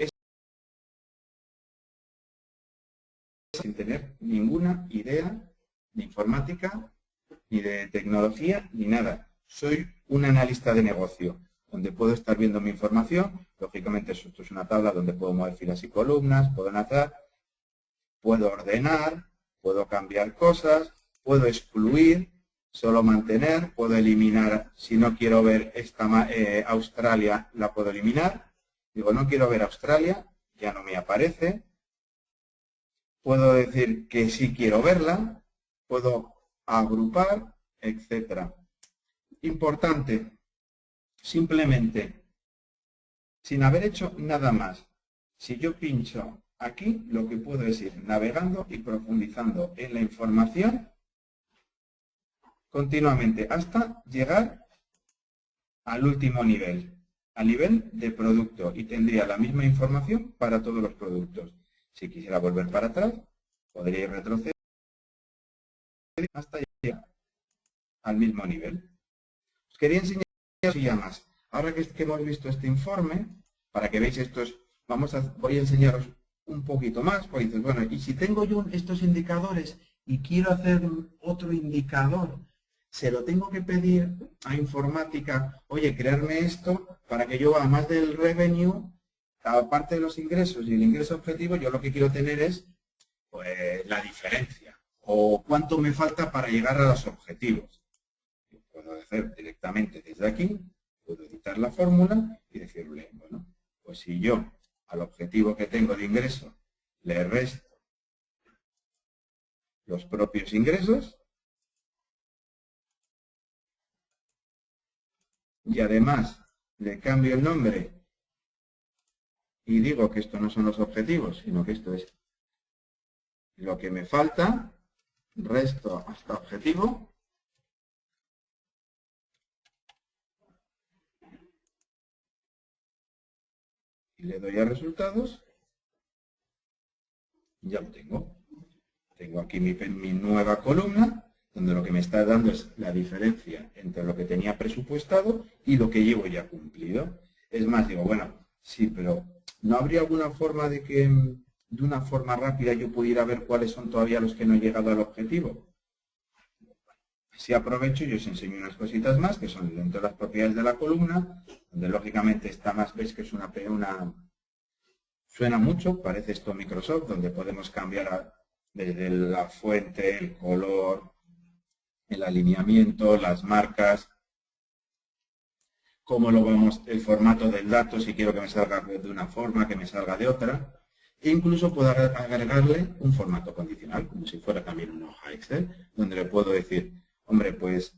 sin tener ninguna idea de informática, ni de tecnología, ni nada. Soy un analista de negocio, donde puedo estar viendo mi información. Lógicamente, esto es una tabla donde puedo mover filas y columnas, puedo enlazar, puedo ordenar, puedo cambiar cosas, puedo excluir, solo mantener, puedo eliminar. Si no quiero ver esta Australia, la puedo eliminar. Digo, no quiero ver Australia, ya no me aparece. Puedo decir que sí quiero verla, puedo agrupar, etcétera. Importante, simplemente, sin haber hecho nada más, si yo pincho aquí, lo que puedo es ir navegando y profundizando en la información continuamente hasta llegar al último nivel, al nivel de producto, y tendría la misma información para todos los productos. Si quisiera volver para atrás, podría retroceder hasta llegar al mismo nivel. Os quería enseñar ya más. Ahora que hemos visto este informe, para que veáis estos, voy a enseñaros un poquito más, porque dices, bueno, y si tengo yo estos indicadores y quiero hacer otro indicador, se lo tengo que pedir a informática, oye, crearme esto para que yo, además del revenue, aparte de los ingresos y el ingreso objetivo, yo lo que quiero tener es pues la diferencia o cuánto me falta para llegar a los objetivos. Puedo hacer directamente desde aquí, puedo editar la fórmula y decirle, bueno, pues si yo al objetivo que tengo de ingreso le resto los propios ingresos y además le cambio el nombre y digo que esto no son los objetivos, sino que esto es lo que me falta, resto hasta objetivo, y le doy a resultados, ya lo tengo. Tengo aquí mi nueva columna, donde lo que me está dando es la diferencia entre lo que tenía presupuestado y lo que llevo ya cumplido. Es más, digo, bueno, sí, pero ¿no habría alguna forma de que de una forma rápida yo pudiera ver cuáles son todavía los que no he llegado al objetivo? Si aprovecho y os enseño unas cositas más que son dentro de las propiedades de la columna, donde lógicamente está más, veis que es una suena mucho, parece esto Microsoft, donde podemos cambiar desde la fuente, el color, el alineamiento, las marcas, cómo lo vamos, el formato del dato, si quiero que me salga de una forma, que me salga de otra. E incluso puedo agregarle un formato condicional, como si fuera también una hoja Excel, donde le puedo decir, hombre, pues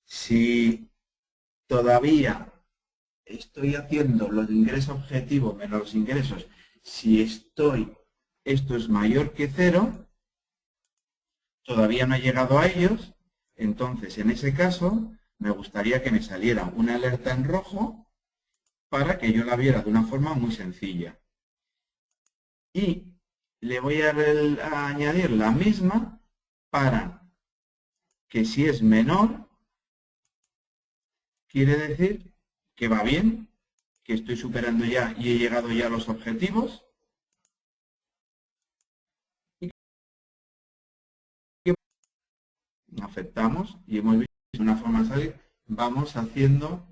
si todavía estoy haciendo los ingresos objetivos menos los ingresos, si esto es mayor que 0, todavía no he llegado a ellos, entonces en ese caso me gustaría que me saliera una alerta en rojo para que yo la viera de una forma muy sencilla. Y le voy a añadir la misma para que si es menor, quiere decir que va bien, que estoy superando ya y he llegado ya a los objetivos. Aceptamos y hemos visto una forma de salir, vamos haciendo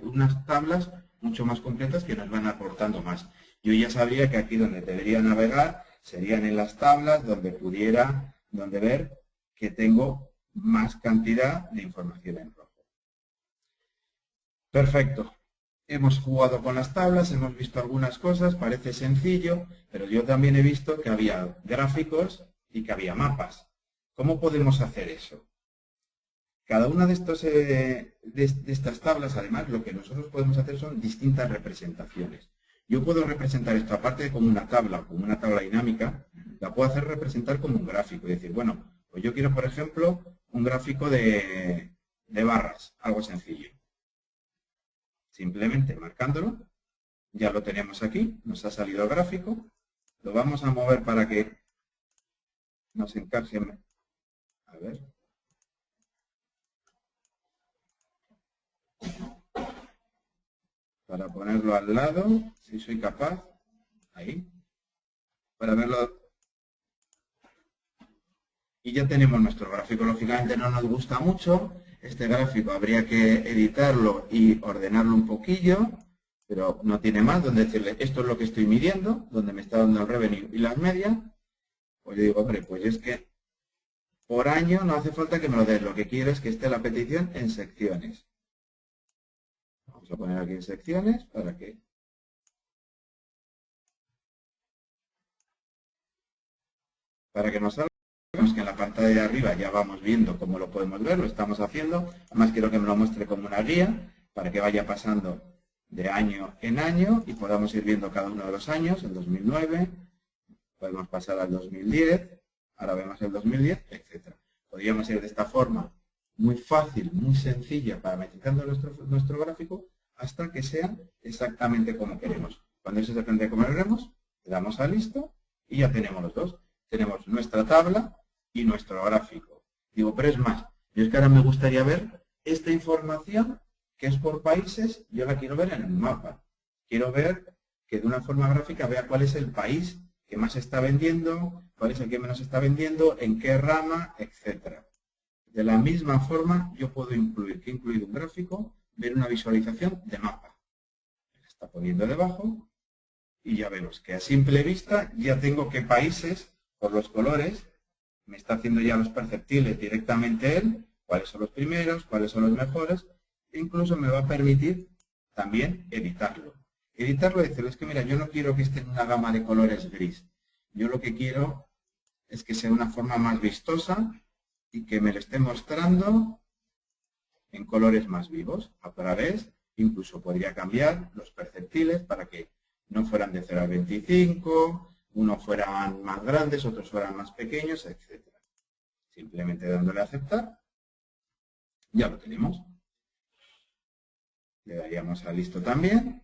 unas tablas mucho más completas que nos van aportando más. Yo ya sabía que aquí donde debería navegar serían en las tablas donde ver que tengo más cantidad de información en rojo. Perfecto. Hemos jugado con las tablas, hemos visto algunas cosas, parece sencillo, pero yo también he visto que había gráficos y que había mapas. ¿Cómo podemos hacer eso? Cada una de estas tablas, además, lo que nosotros podemos hacer son distintas representaciones. Yo puedo representar esto, aparte de como una tabla, como una tabla dinámica, la puedo hacer representar como un gráfico. Es decir, bueno, pues yo quiero, por ejemplo, un gráfico de barras, algo sencillo. Simplemente marcándolo, ya lo tenemos aquí, nos ha salido el gráfico. Lo vamos a mover para que nos encaje. A ver. Para ponerlo al lado, si soy capaz, ahí, para verlo. Y ya tenemos nuestro gráfico. Lógicamente no nos gusta mucho. Este gráfico habría que editarlo y ordenarlo un poquillo, pero no tiene más donde decirle esto es lo que estoy midiendo, donde me está dando el revenue y las medias. Pues yo digo, hombre, pues es que por año no hace falta que me lo des. Lo que quiero es que esté la petición en secciones. Vamos a poner aquí en secciones para que nos salga. Vemos que en la pantalla de arriba ya vamos viendo cómo lo podemos ver, lo estamos haciendo. Además quiero que me lo muestre como una guía para que vaya pasando de año en año y podamos ir viendo cada uno de los años, el 2009, podemos pasar al 2010, ahora vemos el 2010, etc. Podríamos ir de esta forma muy fácil, muy sencilla, parametrizando nuestro gráfico hasta que sea exactamente como queremos. Cuando eso se exactamente como queremos, le damos a listo y ya tenemos los dos. Tenemos nuestra tabla y nuestro gráfico. Digo, pero es más, yo es que ahora me gustaría ver esta información que es por países, yo la quiero ver en el mapa. Quiero ver que de una forma gráfica vea cuál es el país que más está vendiendo, cuál es el que menos está vendiendo, en qué rama, etc. De la misma forma, yo puedo incluir un gráfico, ver una visualización de mapa. Me está poniendo debajo y ya vemos que a simple vista ya tengo qué países, por los colores, me está haciendo ya los perceptibles directamente él, cuáles son los primeros, cuáles son los mejores, e incluso me va a permitir también editarlo. Editarlo y decirle, es que mira, yo no quiero que esté en una gama de colores gris. Yo lo que quiero es que sea una forma más vistosa y que me lo esté mostrando en colores más vivos. A través, incluso podría cambiar los perceptiles para que no fueran de 0 a 25, unos fueran más grandes, otros fueran más pequeños, etc. Simplemente dándole a aceptar, ya lo tenemos. Le daríamos a listo también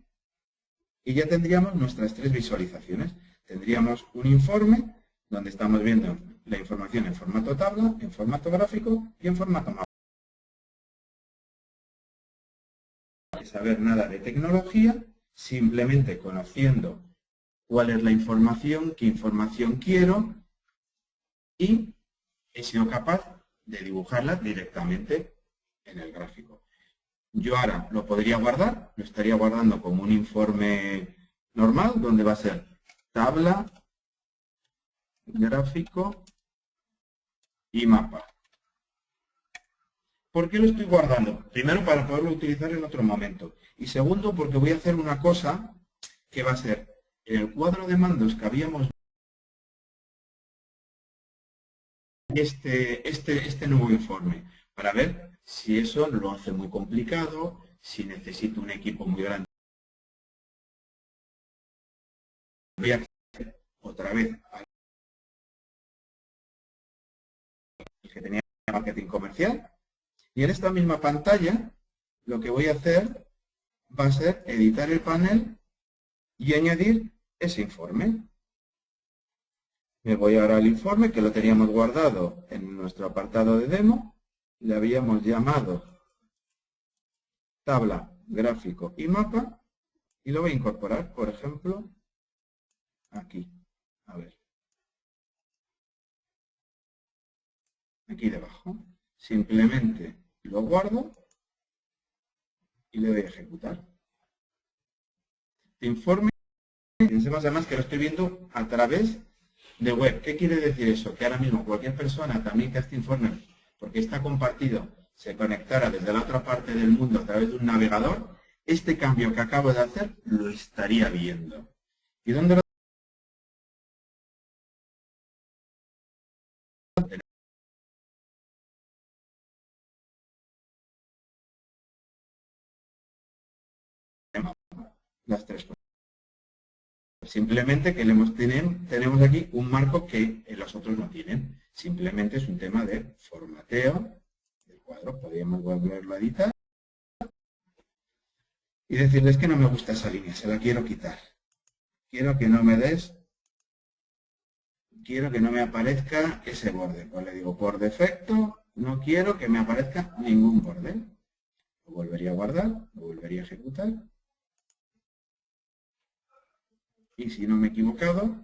y ya tendríamos nuestras tres visualizaciones. Tendríamos un informe donde estamos viendo la información en formato tabla, en formato gráfico y en formato mapa. No hay que saber nada de tecnología, simplemente conociendo cuál es la información, qué información quiero y he sido capaz de dibujarla directamente en el gráfico. Yo ahora lo podría guardar, lo estaría guardando como un informe normal, donde va a ser tabla, gráfico y mapa. ¿Por qué lo estoy guardando? Primero, para poderlo utilizar en otro momento. Y segundo, porque voy a hacer una cosa que va a ser en el cuadro de mandos que habíamos este nuevo informe, para ver si eso lo hace muy complicado, si necesito un equipo muy grande. Voy a hacer otra vez que tenía marketing comercial y en esta misma pantalla lo que voy a hacer va a ser editar el panel y añadir ese informe. Me voy ahora al informe que lo teníamos guardado en nuestro apartado de demo, le habíamos llamado tabla, gráfico y mapa y lo voy a incorporar, por ejemplo, aquí. A ver. Aquí debajo. Simplemente lo guardo y le doy a ejecutar. Este informe, pensemos además que lo estoy viendo a través de web. ¿Qué quiere decir eso? Que ahora mismo cualquier persona también que este informe, porque está compartido, se conectara desde la otra parte del mundo a través de un navegador, este cambio que acabo de hacer lo estaría viendo. ¿Y dónde lo tenemos? Las tres cosas. Simplemente que tenemos aquí un marco que los otros no tienen. Simplemente es un tema de formateo del cuadro. Podríamos volverlo a editar y decirles que no me gusta esa línea, se la quiero quitar. Quiero que no me aparezca ese borde. Pues le digo, por defecto, no quiero que me aparezca ningún borde. Lo volvería a guardar, lo volvería a ejecutar. Y si no me he equivocado,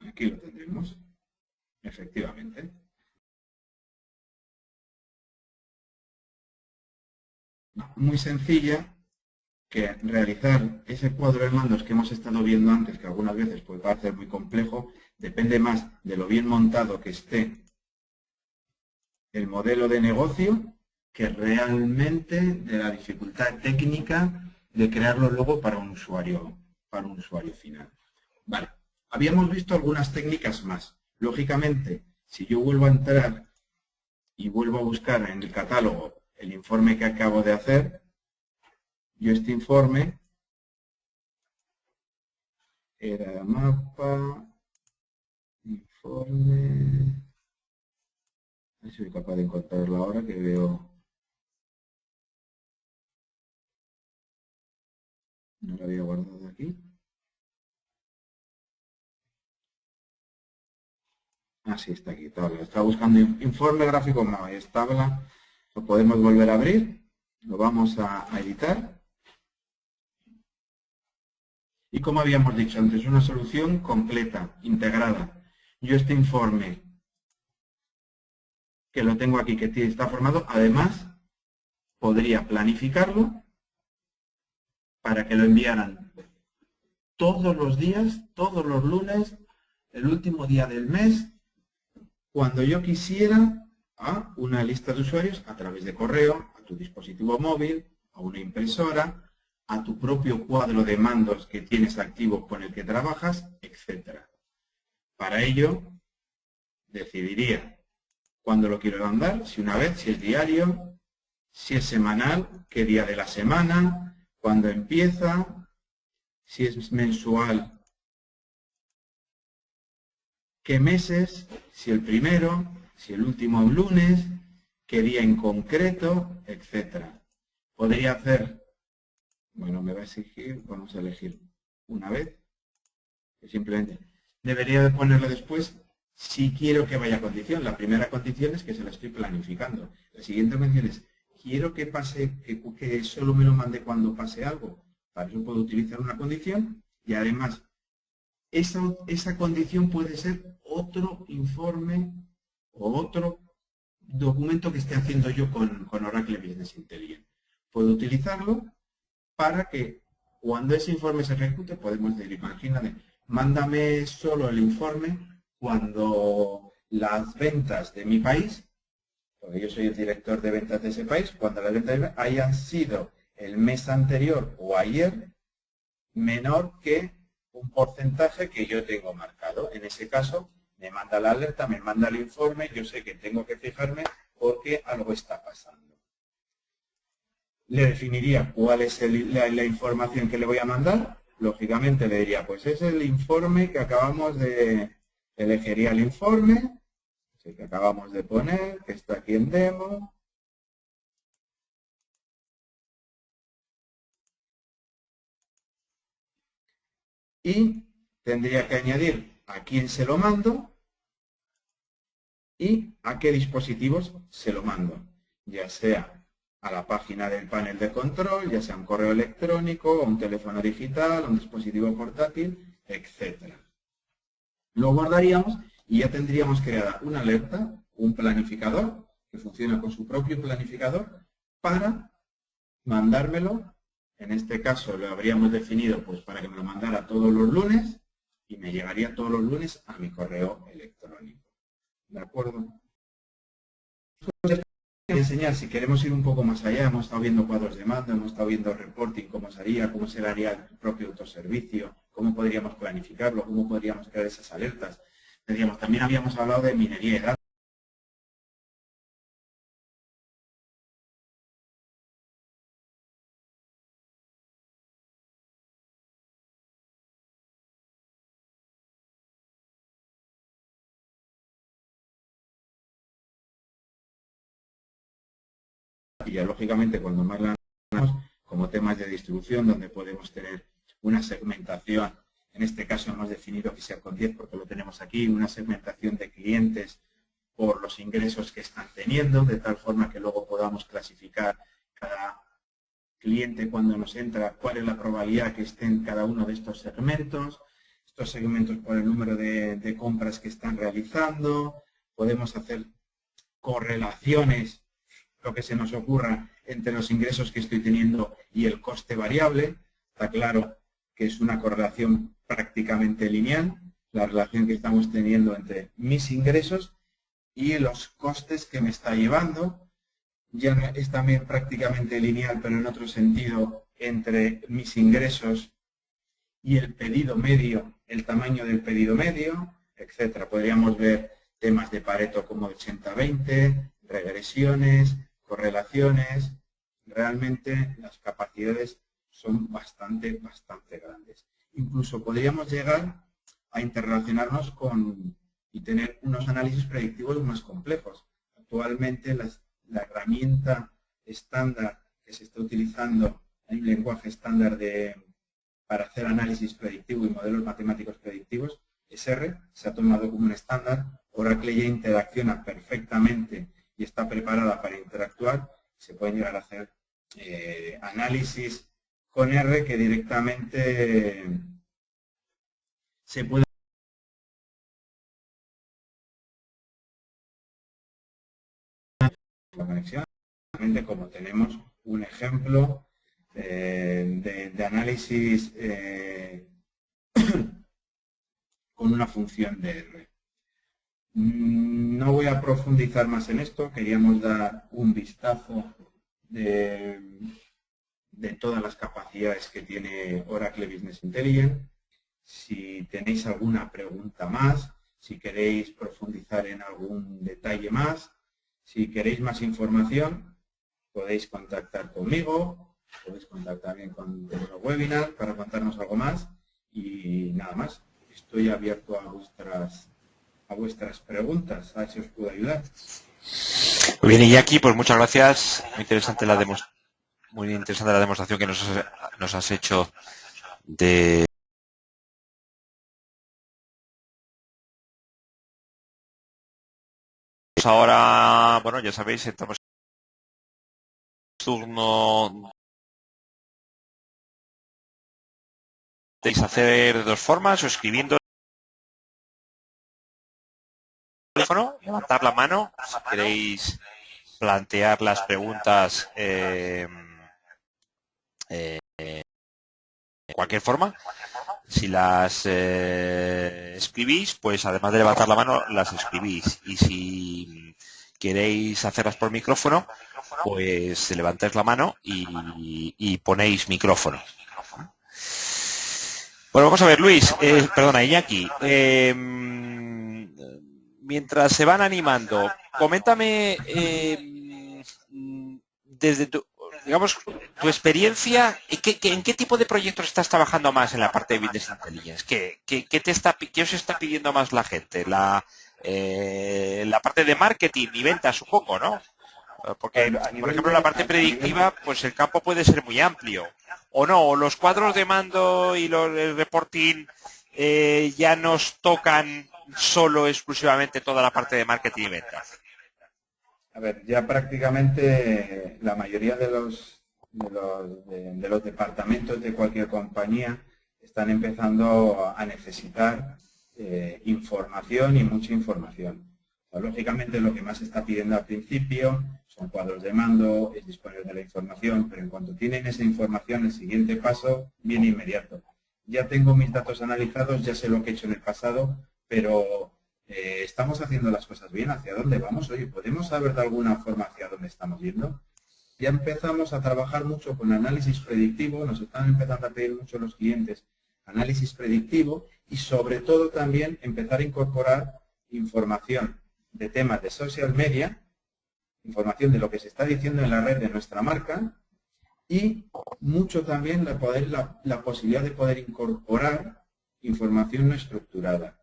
aquí lo tendremos, efectivamente. Muy sencilla, que realizar ese cuadro de mandos que hemos estado viendo antes, que algunas veces puede parecer muy complejo, depende más de lo bien montado que esté el modelo de negocio que realmente de la dificultad técnica de crearlo luego para un usuario final. Vale, habíamos visto algunas técnicas más. Lógicamente, si yo vuelvo a entrar y vuelvo a buscar en el catálogo el informe que acabo de hacer, yo este informe era mapa, informe, a ver si soy capaz de encontrarlo ahora que veo, no lo había guardado aquí. Ah, sí, está aquí, tabla. Estaba buscando informe gráfico, no, es tabla. Lo podemos volver a abrir, lo vamos a editar. Y como habíamos dicho antes, una solución completa, integrada. Yo este informe, que lo tengo aquí, que está formado, además podría planificarlo para que lo enviaran todos los días, todos los lunes, el último día del mes, cuando yo quisiera, a una lista de usuarios a través de correo, a tu dispositivo móvil, a una impresora, a tu propio cuadro de mandos que tienes activo con el que trabajas, etc. Para ello, decidiría cuándo lo quiero mandar, si una vez, si es diario, si es semanal, qué día de la semana, cuándo empieza, si es mensual, qué meses, si el primero, si el último lunes, qué día en concreto, etc. Podría hacer, bueno, me va a exigir, vamos a elegir una vez, que simplemente debería de ponerle después si quiero que vaya a condición. La primera condición es que se la estoy planificando. La siguiente condición es, quiero que pase, que solo me lo mande cuando pase algo. Para eso puedo utilizar una condición y además esa condición puede ser otro informe o otro documento que esté haciendo yo con Oracle Business Intelligence. Puedo utilizarlo para que cuando ese informe se ejecute podemos decir, imagínate, mándame solo el informe cuando las ventas de mi país, porque yo soy el director de ventas de ese país, cuando las ventas hayan sido el mes anterior o ayer menor que un porcentaje que yo tengo marcado. En ese caso, me manda la alerta, me manda el informe, yo sé que tengo que fijarme porque algo está pasando. Le definiría cuál es la información que le voy a mandar. Lógicamente le diría, pues es el informe que acabamos de... Elegiría el informe que acabamos de poner, que está aquí en demo. Y tendría que añadir a quién se lo mando y a qué dispositivos se lo mando, ya sea a la página del panel de control, ya sea un correo electrónico, un teléfono digital, un dispositivo portátil, etc. Lo guardaríamos y ya tendríamos creada una alerta, un planificador que funciona con su propio planificador para mandármelo. En este caso lo habríamos definido pues para que me lo mandara todos los lunes y me llegaría todos los lunes a mi correo electrónico. ¿De acuerdo? Voy a enseñar, si queremos ir un poco más allá, hemos estado viendo cuadros de mando, hemos estado viendo reporting, cómo se haría el propio autoservicio, cómo podríamos planificarlo, cómo podríamos crear esas alertas. También habíamos hablado de minería de datos. Y ya, lógicamente, cuando más la analizamos, como temas de distribución, donde podemos tener una segmentación, en este caso hemos definido que sea con 10 porque lo tenemos aquí, una segmentación de clientes por los ingresos que están teniendo, de tal forma que luego podamos clasificar cada cliente cuando nos entra, cuál es la probabilidad que esté en cada uno de estos segmentos por el número de compras que están realizando, podemos hacer correlaciones, lo que se nos ocurra entre los ingresos que estoy teniendo y el coste variable. Está claro que es una correlación prácticamente lineal, la relación que estamos teniendo entre mis ingresos y los costes que me está llevando. ya es también prácticamente lineal, pero en otro sentido, entre mis ingresos y el pedido medio, el tamaño del pedido medio, etcétera. Podríamos ver temas de Pareto como 80-20, regresiones, correlaciones. Realmente las capacidades son bastante grandes. Incluso podríamos llegar a interrelacionarnos y tener unos análisis predictivos más complejos. Actualmente la herramienta estándar que se está utilizando, hay un lenguaje estándar para hacer análisis predictivo y modelos matemáticos predictivos, es R, se ha tomado como un estándar. Oracle ya interacciona perfectamente y está preparada para interactuar. Se pueden llegar a hacer análisis con R que directamente se puede la conexión, como tenemos un ejemplo de análisis con una función de R. No voy a profundizar más en esto, queríamos dar un vistazo de todas las capacidades que tiene Oracle Business Intelligence. Si tenéis alguna pregunta más, si queréis profundizar en algún detalle más, si queréis más información, podéis contactar conmigo, podéis contactar también con el webinar para contarnos algo más y nada más. Estoy abierto a vuestras preguntas, a ver si os puedo ayudar. Muy bien, Iñaki, pues muchas gracias. Muy interesante la demostración que nos has hecho de ahora, bueno, ya sabéis, entramos en turno. Podéis hacer de dos formas, o escribiendo el teléfono, levantar la mano, si queréis plantear las preguntas de cualquier forma. Si las escribís, pues además de levantar la mano, las escribís. Y si queréis hacerlas por micrófono, pues levantáis la mano y ponéis micrófono. Bueno, vamos a ver, Luis, perdona, Iñaki. Mientras se van animando, coméntame desde tu experiencia, ¿en qué tipo de proyectos estás trabajando más en la parte de Business Intelligence? ¿Qué os está pidiendo más la gente? La parte de marketing y ventas, supongo, ¿no? Porque, por ejemplo, la parte predictiva, pues el campo puede ser muy amplio. O no, o los cuadros de mando y el reporting ya nos tocan solo exclusivamente toda la parte de marketing y ventas. A ver, ya prácticamente la mayoría de los departamentos de cualquier compañía están empezando a necesitar información y mucha información. Lógicamente lo que más se está pidiendo al principio son cuadros de mando, es disponer de la información, pero en cuanto tienen esa información, el siguiente paso viene inmediato. Ya tengo mis datos analizados, ya sé lo que he hecho en el pasado, pero ¿estamos haciendo las cosas bien? ¿Hacia dónde vamos? Oye, ¿podemos saber de alguna forma hacia dónde estamos yendo? Ya empezamos a trabajar mucho con análisis predictivo, nos están empezando a pedir mucho los clientes análisis predictivo y sobre todo también empezar a incorporar información de temas de social media, información de lo que se está diciendo en la red de nuestra marca y mucho también la posibilidad de poder incorporar información no estructurada.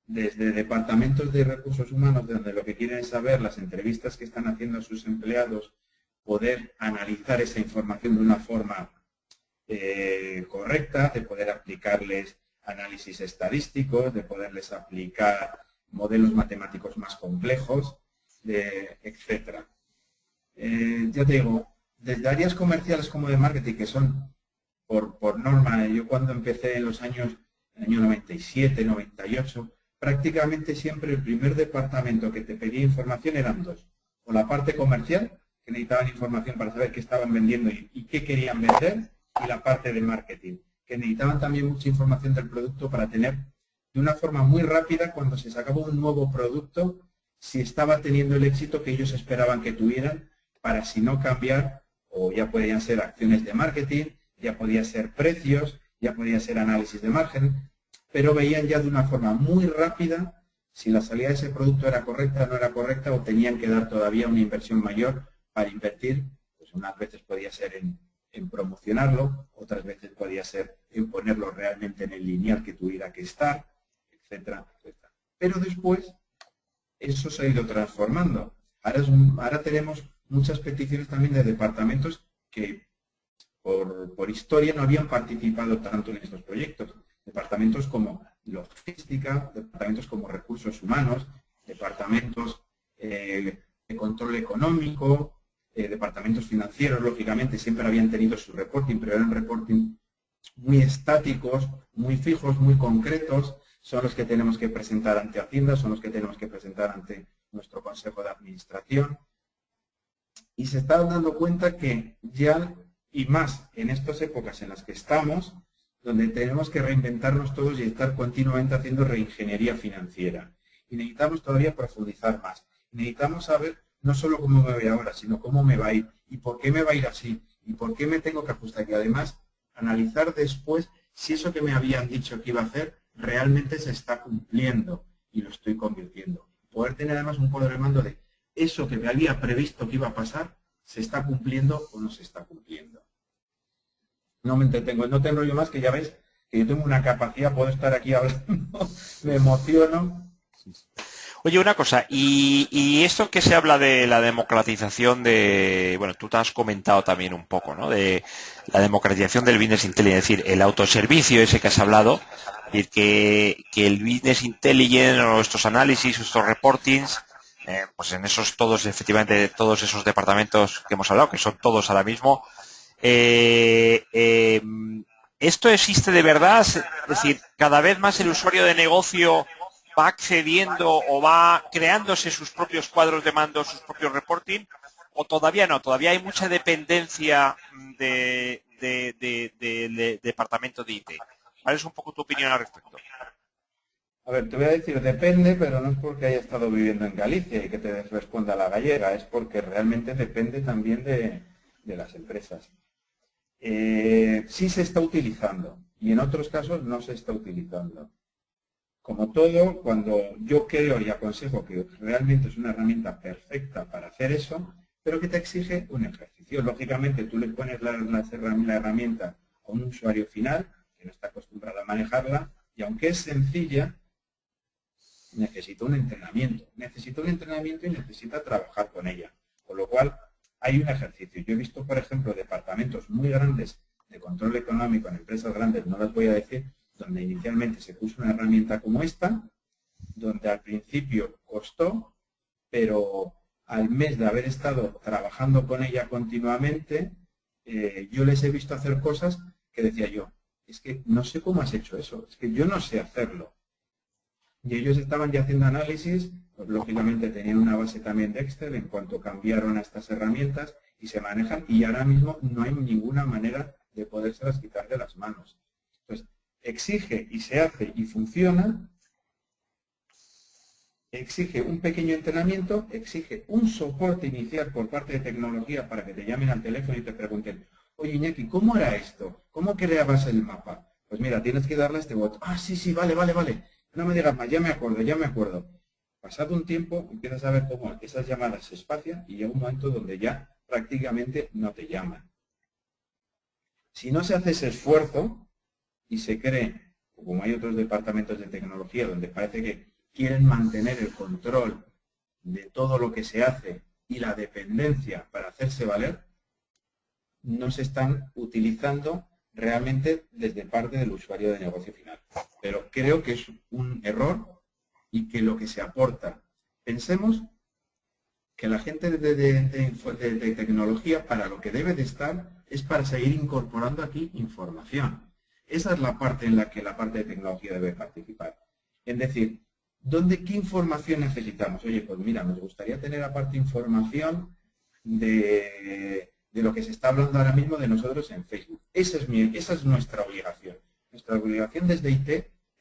Desde departamentos de recursos humanos, donde lo que quieren es saber las entrevistas que están haciendo a sus empleados, poder analizar esa información de una forma correcta, de poder aplicarles análisis estadísticos, de poderles aplicar modelos matemáticos más complejos, etcétera. Ya te digo, desde áreas comerciales como de marketing, que son por norma, yo cuando empecé en los año 97, 98, prácticamente siempre el primer departamento que te pedía información eran dos. O la parte comercial, que necesitaban información para saber qué estaban vendiendo y qué querían vender, y la parte de marketing, que necesitaban también mucha información del producto para tener de una forma muy rápida, cuando se sacaba un nuevo producto, si estaba teniendo el éxito que ellos esperaban que tuvieran, para si no cambiar, o ya podían ser acciones de marketing, ya podía ser precios, ya podía ser análisis de margen, pero veían ya de una forma muy rápida si la salida de ese producto era correcta o no era correcta, o tenían que dar todavía una inversión mayor para invertir. Pues unas veces podía ser en promocionarlo, otras veces podía ser en ponerlo realmente en el lineal que tuviera que estar, etcétera, etcétera. Pero después eso se ha ido transformando. Ahora tenemos muchas peticiones también de departamentos que por historia no habían participado tanto en estos proyectos. Departamentos como logística, departamentos como recursos humanos, departamentos de control económico, departamentos financieros, lógicamente, siempre habían tenido su reporting, pero eran reporting muy estáticos, muy fijos, muy concretos. Son los que tenemos que presentar ante Hacienda, son los que tenemos que presentar ante nuestro Consejo de Administración. Y se está dando cuenta que ya, y más en estas épocas en las que estamos, donde tenemos que reinventarnos todos y estar continuamente haciendo reingeniería financiera. Y necesitamos todavía profundizar más. Necesitamos saber no solo cómo me voy ahora, sino cómo me va a ir, y por qué me va a ir así, y por qué me tengo que ajustar. Y además, analizar después si eso que me habían dicho que iba a hacer realmente se está cumpliendo y lo estoy convirtiendo. Poder tener además un poder de mando de eso que me había previsto que iba a pasar, ¿se está cumpliendo o no se está cumpliendo? No me entretengo, no te enrollo más, que ya ves que yo tengo una capacidad, puedo estar aquí hablando, me emociono. Oye, una cosa, y esto que se habla de la democratización de, bueno, tú te has comentado también un poco, ¿no? De la democratización del Business Intelligence, es decir, el autoservicio ese que has hablado, es decir, que el Business Intelligence o estos análisis, estos reportings, pues en esos todos, efectivamente, todos esos departamentos que hemos hablado, que son todos ahora mismo, ¿esto existe de verdad? Es decir, cada vez más el usuario de negocio va accediendo o va creándose sus propios cuadros de mando, sus propios reporting, o todavía no, todavía hay mucha dependencia del departamento de IT. ¿Cuál es un poco tu opinión al respecto? A ver, te voy a decir, depende, pero no es porque haya estado viviendo en Galicia y que te responda la gallega, es porque realmente depende también de las empresas. Sí se está utilizando y en otros casos no se está utilizando. Como todo, cuando yo creo y aconsejo que realmente es una herramienta perfecta para hacer eso, pero que te exige un ejercicio. Lógicamente, tú le pones la herramienta a un usuario final que no está acostumbrado a manejarla y aunque es sencilla, necesita un entrenamiento. Necesita un entrenamiento y necesita trabajar con ella. Con lo cual, hay un ejercicio. Yo he visto, por ejemplo, departamentos muy grandes de control económico en empresas grandes, no las voy a decir, donde inicialmente se puso una herramienta como esta, donde al principio costó, pero al mes de haber estado trabajando con ella continuamente, yo les he visto hacer cosas que decía yo, es que no sé cómo has hecho eso, es que yo no sé hacerlo. Y ellos estaban ya haciendo análisis, pues lógicamente tenían una base también de Excel en cuanto cambiaron a estas herramientas y se manejan y ahora mismo no hay ninguna manera de podérselas quitar de las manos. Entonces, exige y se hace y funciona, exige un pequeño entrenamiento, exige un soporte inicial por parte de tecnología para que te llamen al teléfono y te pregunten, oye Iñaki, ¿cómo era esto? ¿Cómo creabas el mapa? Pues mira, tienes que darle a este botón. Ah, sí, vale. No me digas más, ya me acuerdo. Pasado un tiempo, empiezas a ver cómo esas llamadas se espacian y llega un momento donde ya prácticamente no te llaman. Si no se hace ese esfuerzo y se cree, como hay otros departamentos de tecnología donde parece que quieren mantener el control de todo lo que se hace y la dependencia para hacerse valer, no se están utilizando realmente desde parte del usuario de negocio final. Pero creo que es un error y que lo que se aporta, pensemos que la gente de tecnología para lo que debe de estar es para seguir incorporando aquí información. Esa es la parte en la que la parte de tecnología debe participar. Es decir, ¿qué información necesitamos? Oye, pues mira, nos gustaría tener aparte información de lo que se está hablando ahora mismo de nosotros en Facebook. Esa es nuestra obligación. Nuestra obligación desde IT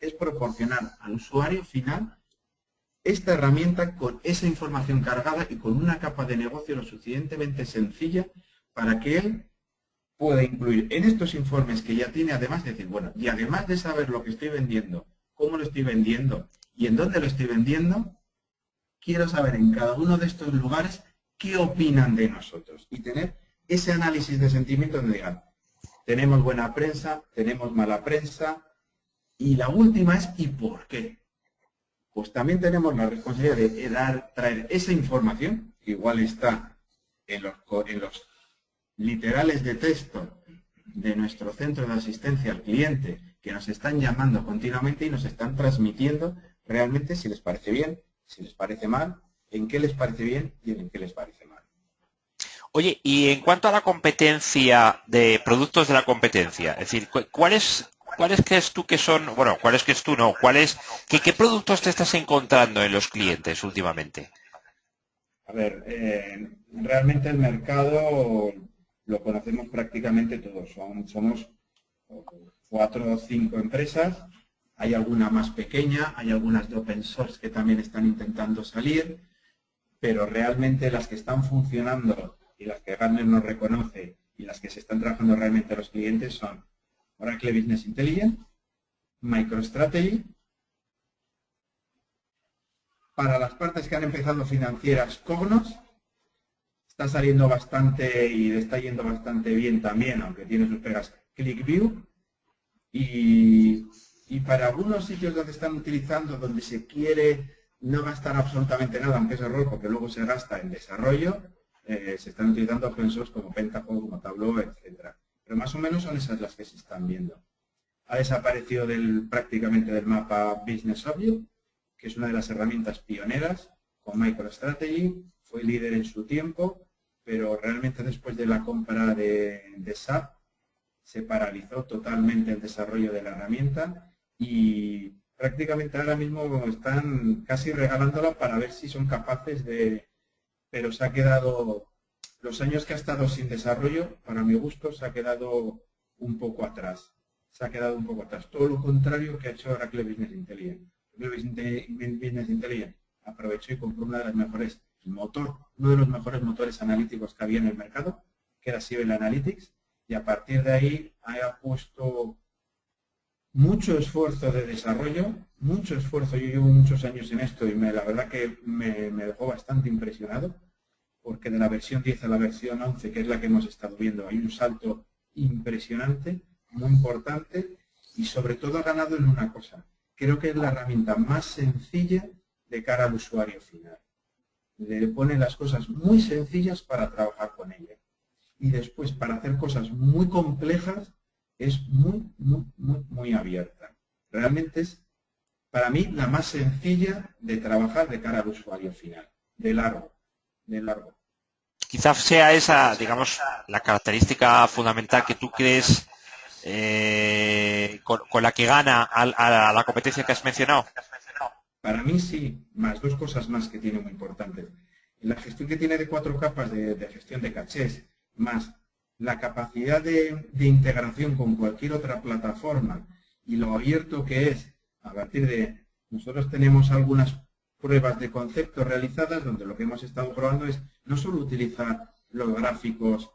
es proporcionar al usuario final esta herramienta con esa información cargada y con una capa de negocio lo suficientemente sencilla para que él pueda incluir en estos informes que ya tiene, además de decir, bueno, y además de saber lo que estoy vendiendo, cómo lo estoy vendiendo y en dónde lo estoy vendiendo, quiero saber en cada uno de estos lugares qué opinan de nosotros y tener ese análisis de sentimiento donde digan, tenemos buena prensa, tenemos mala prensa, y la última es ¿y por qué? Pues también tenemos la responsabilidad de traer esa información, que igual está en los literales de texto de nuestro centro de asistencia al cliente, que nos están llamando continuamente y nos están transmitiendo realmente si les parece bien, si les parece mal, en qué les parece bien y en qué les parece mal. Oye, y en cuanto a la competencia de productos de la competencia, es decir, ¿cuáles crees tú que son, bueno, cuáles crees tú no, qué productos te estás encontrando en los clientes últimamente? A ver, realmente el mercado lo conocemos prácticamente todos. Somos 4 o 5 empresas. Hay alguna más pequeña, hay algunas de open source que también están intentando salir, pero realmente las que están funcionando y las que Gartner nos reconoce y las que se están trabajando realmente los clientes son Oracle Business Intelligence, MicroStrategy. Para las partes que han empezado financieras, Cognos. Está saliendo bastante y le está yendo bastante bien también, aunque tiene sus pegas, ClickView. Y para algunos sitios donde están utilizando, donde se quiere no gastar absolutamente nada, aunque es error, porque luego se gasta en desarrollo, se están utilizando open source como Pentaho, como Tableau, etc. Pero más o menos son esas las que se están viendo. Ha desaparecido prácticamente del mapa Business Object, que es una de las herramientas pioneras con MicroStrategy. Fue líder en su tiempo, pero realmente después de la compra de SAP se paralizó totalmente el desarrollo de la herramienta y prácticamente ahora mismo están casi regalándola para ver si son capaces de... Pero se ha quedado... Los años que ha estado sin desarrollo, para mi gusto, se ha quedado un poco atrás. Se ha quedado un poco atrás. Todo lo contrario que ha hecho Oracle Business Intelligence. Oracle Business Intelligence aprovechó y compró uno de los mejores motores analíticos que había en el mercado, que era Siebel Analytics, y a partir de ahí ha puesto mucho esfuerzo de desarrollo, mucho esfuerzo. Yo llevo muchos años en esto y la verdad que me dejó bastante impresionado, porque de la versión 10 a la versión 11, que es la que hemos estado viendo, hay un salto impresionante, muy importante, y sobre todo ha ganado en una cosa. Creo que es la herramienta más sencilla de cara al usuario final. Le pone las cosas muy sencillas para trabajar con ella. Y después, para hacer cosas muy complejas, es muy abierta. Realmente es, para mí, la más sencilla de trabajar de cara al usuario final. De largo. Quizás sea esa, digamos, la característica fundamental que tú crees con la que gana a la competencia que has mencionado. Para mí sí, más dos cosas más que tiene muy importantes. La gestión que tiene de 4 capas de gestión de cachés, más la capacidad de integración con cualquier otra plataforma y lo abierto que es, a partir de... Nosotros tenemos algunas pruebas de concepto realizadas donde lo que hemos estado probando es no solo utilizar los gráficos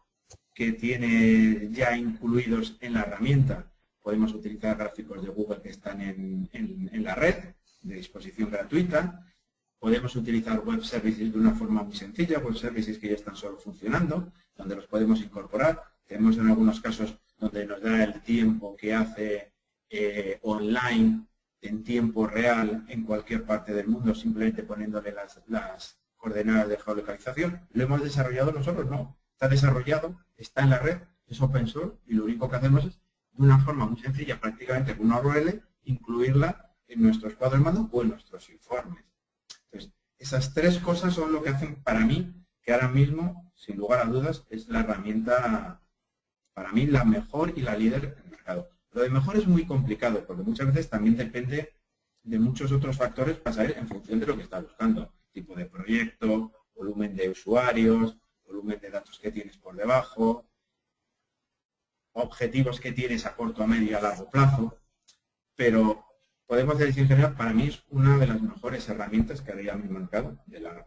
que tiene ya incluidos en la herramienta, podemos utilizar gráficos de Google que están en la red, de disposición gratuita. Podemos utilizar web services de una forma muy sencilla, web services que ya están solo funcionando, donde los podemos incorporar. Tenemos en algunos casos donde nos da el tiempo que hace online en tiempo real en cualquier parte del mundo, simplemente poniéndole las coordenadas de geolocalización. ¿Lo hemos desarrollado nosotros? No. Está desarrollado, está en la red, es open source y lo único que hacemos es, de una forma muy sencilla, prácticamente con una URL, incluirla en nuestros cuadros de mando o en nuestros informes. Entonces, esas 3 cosas son lo que hacen para mí, que ahora mismo, sin lugar a dudas, es la herramienta, para mí, la mejor y la líder del mercado. Lo de mejor es muy complicado, porque muchas veces también depende de muchos otros factores para saber en función de lo que está buscando. Tipo de proyecto, volumen de usuarios, volumen de datos que tienes por debajo, objetivos que tienes a corto, a medio y a largo plazo. Pero podemos decir en general, para mí es una de las mejores herramientas que había en el mercado de la.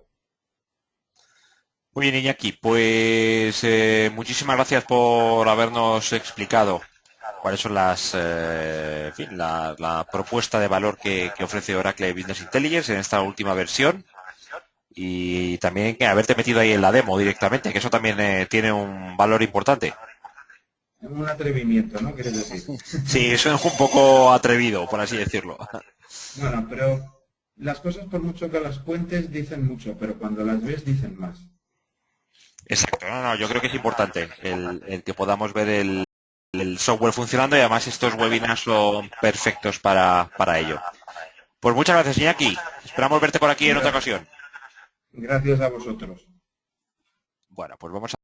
Muy bien, Iñaki, pues muchísimas gracias por habernos explicado cuáles son en fin, la propuesta de valor que ofrece Oracle Business Intelligence en esta última versión y también que haberte metido ahí en la demo directamente, que eso también tiene un valor importante. Un atrevimiento, ¿no? ¿Quieres decir? Sí, eso es un poco atrevido, por así decirlo. Bueno, pero las cosas por mucho que las cuentes dicen mucho, pero cuando las ves dicen más. Exacto, no, yo creo que es importante el que podamos ver el software funcionando y además estos webinars son perfectos para ello. Pues muchas gracias, Iñaki. Esperamos verte por aquí en otra ocasión. Gracias a vosotros. Bueno, pues vamos a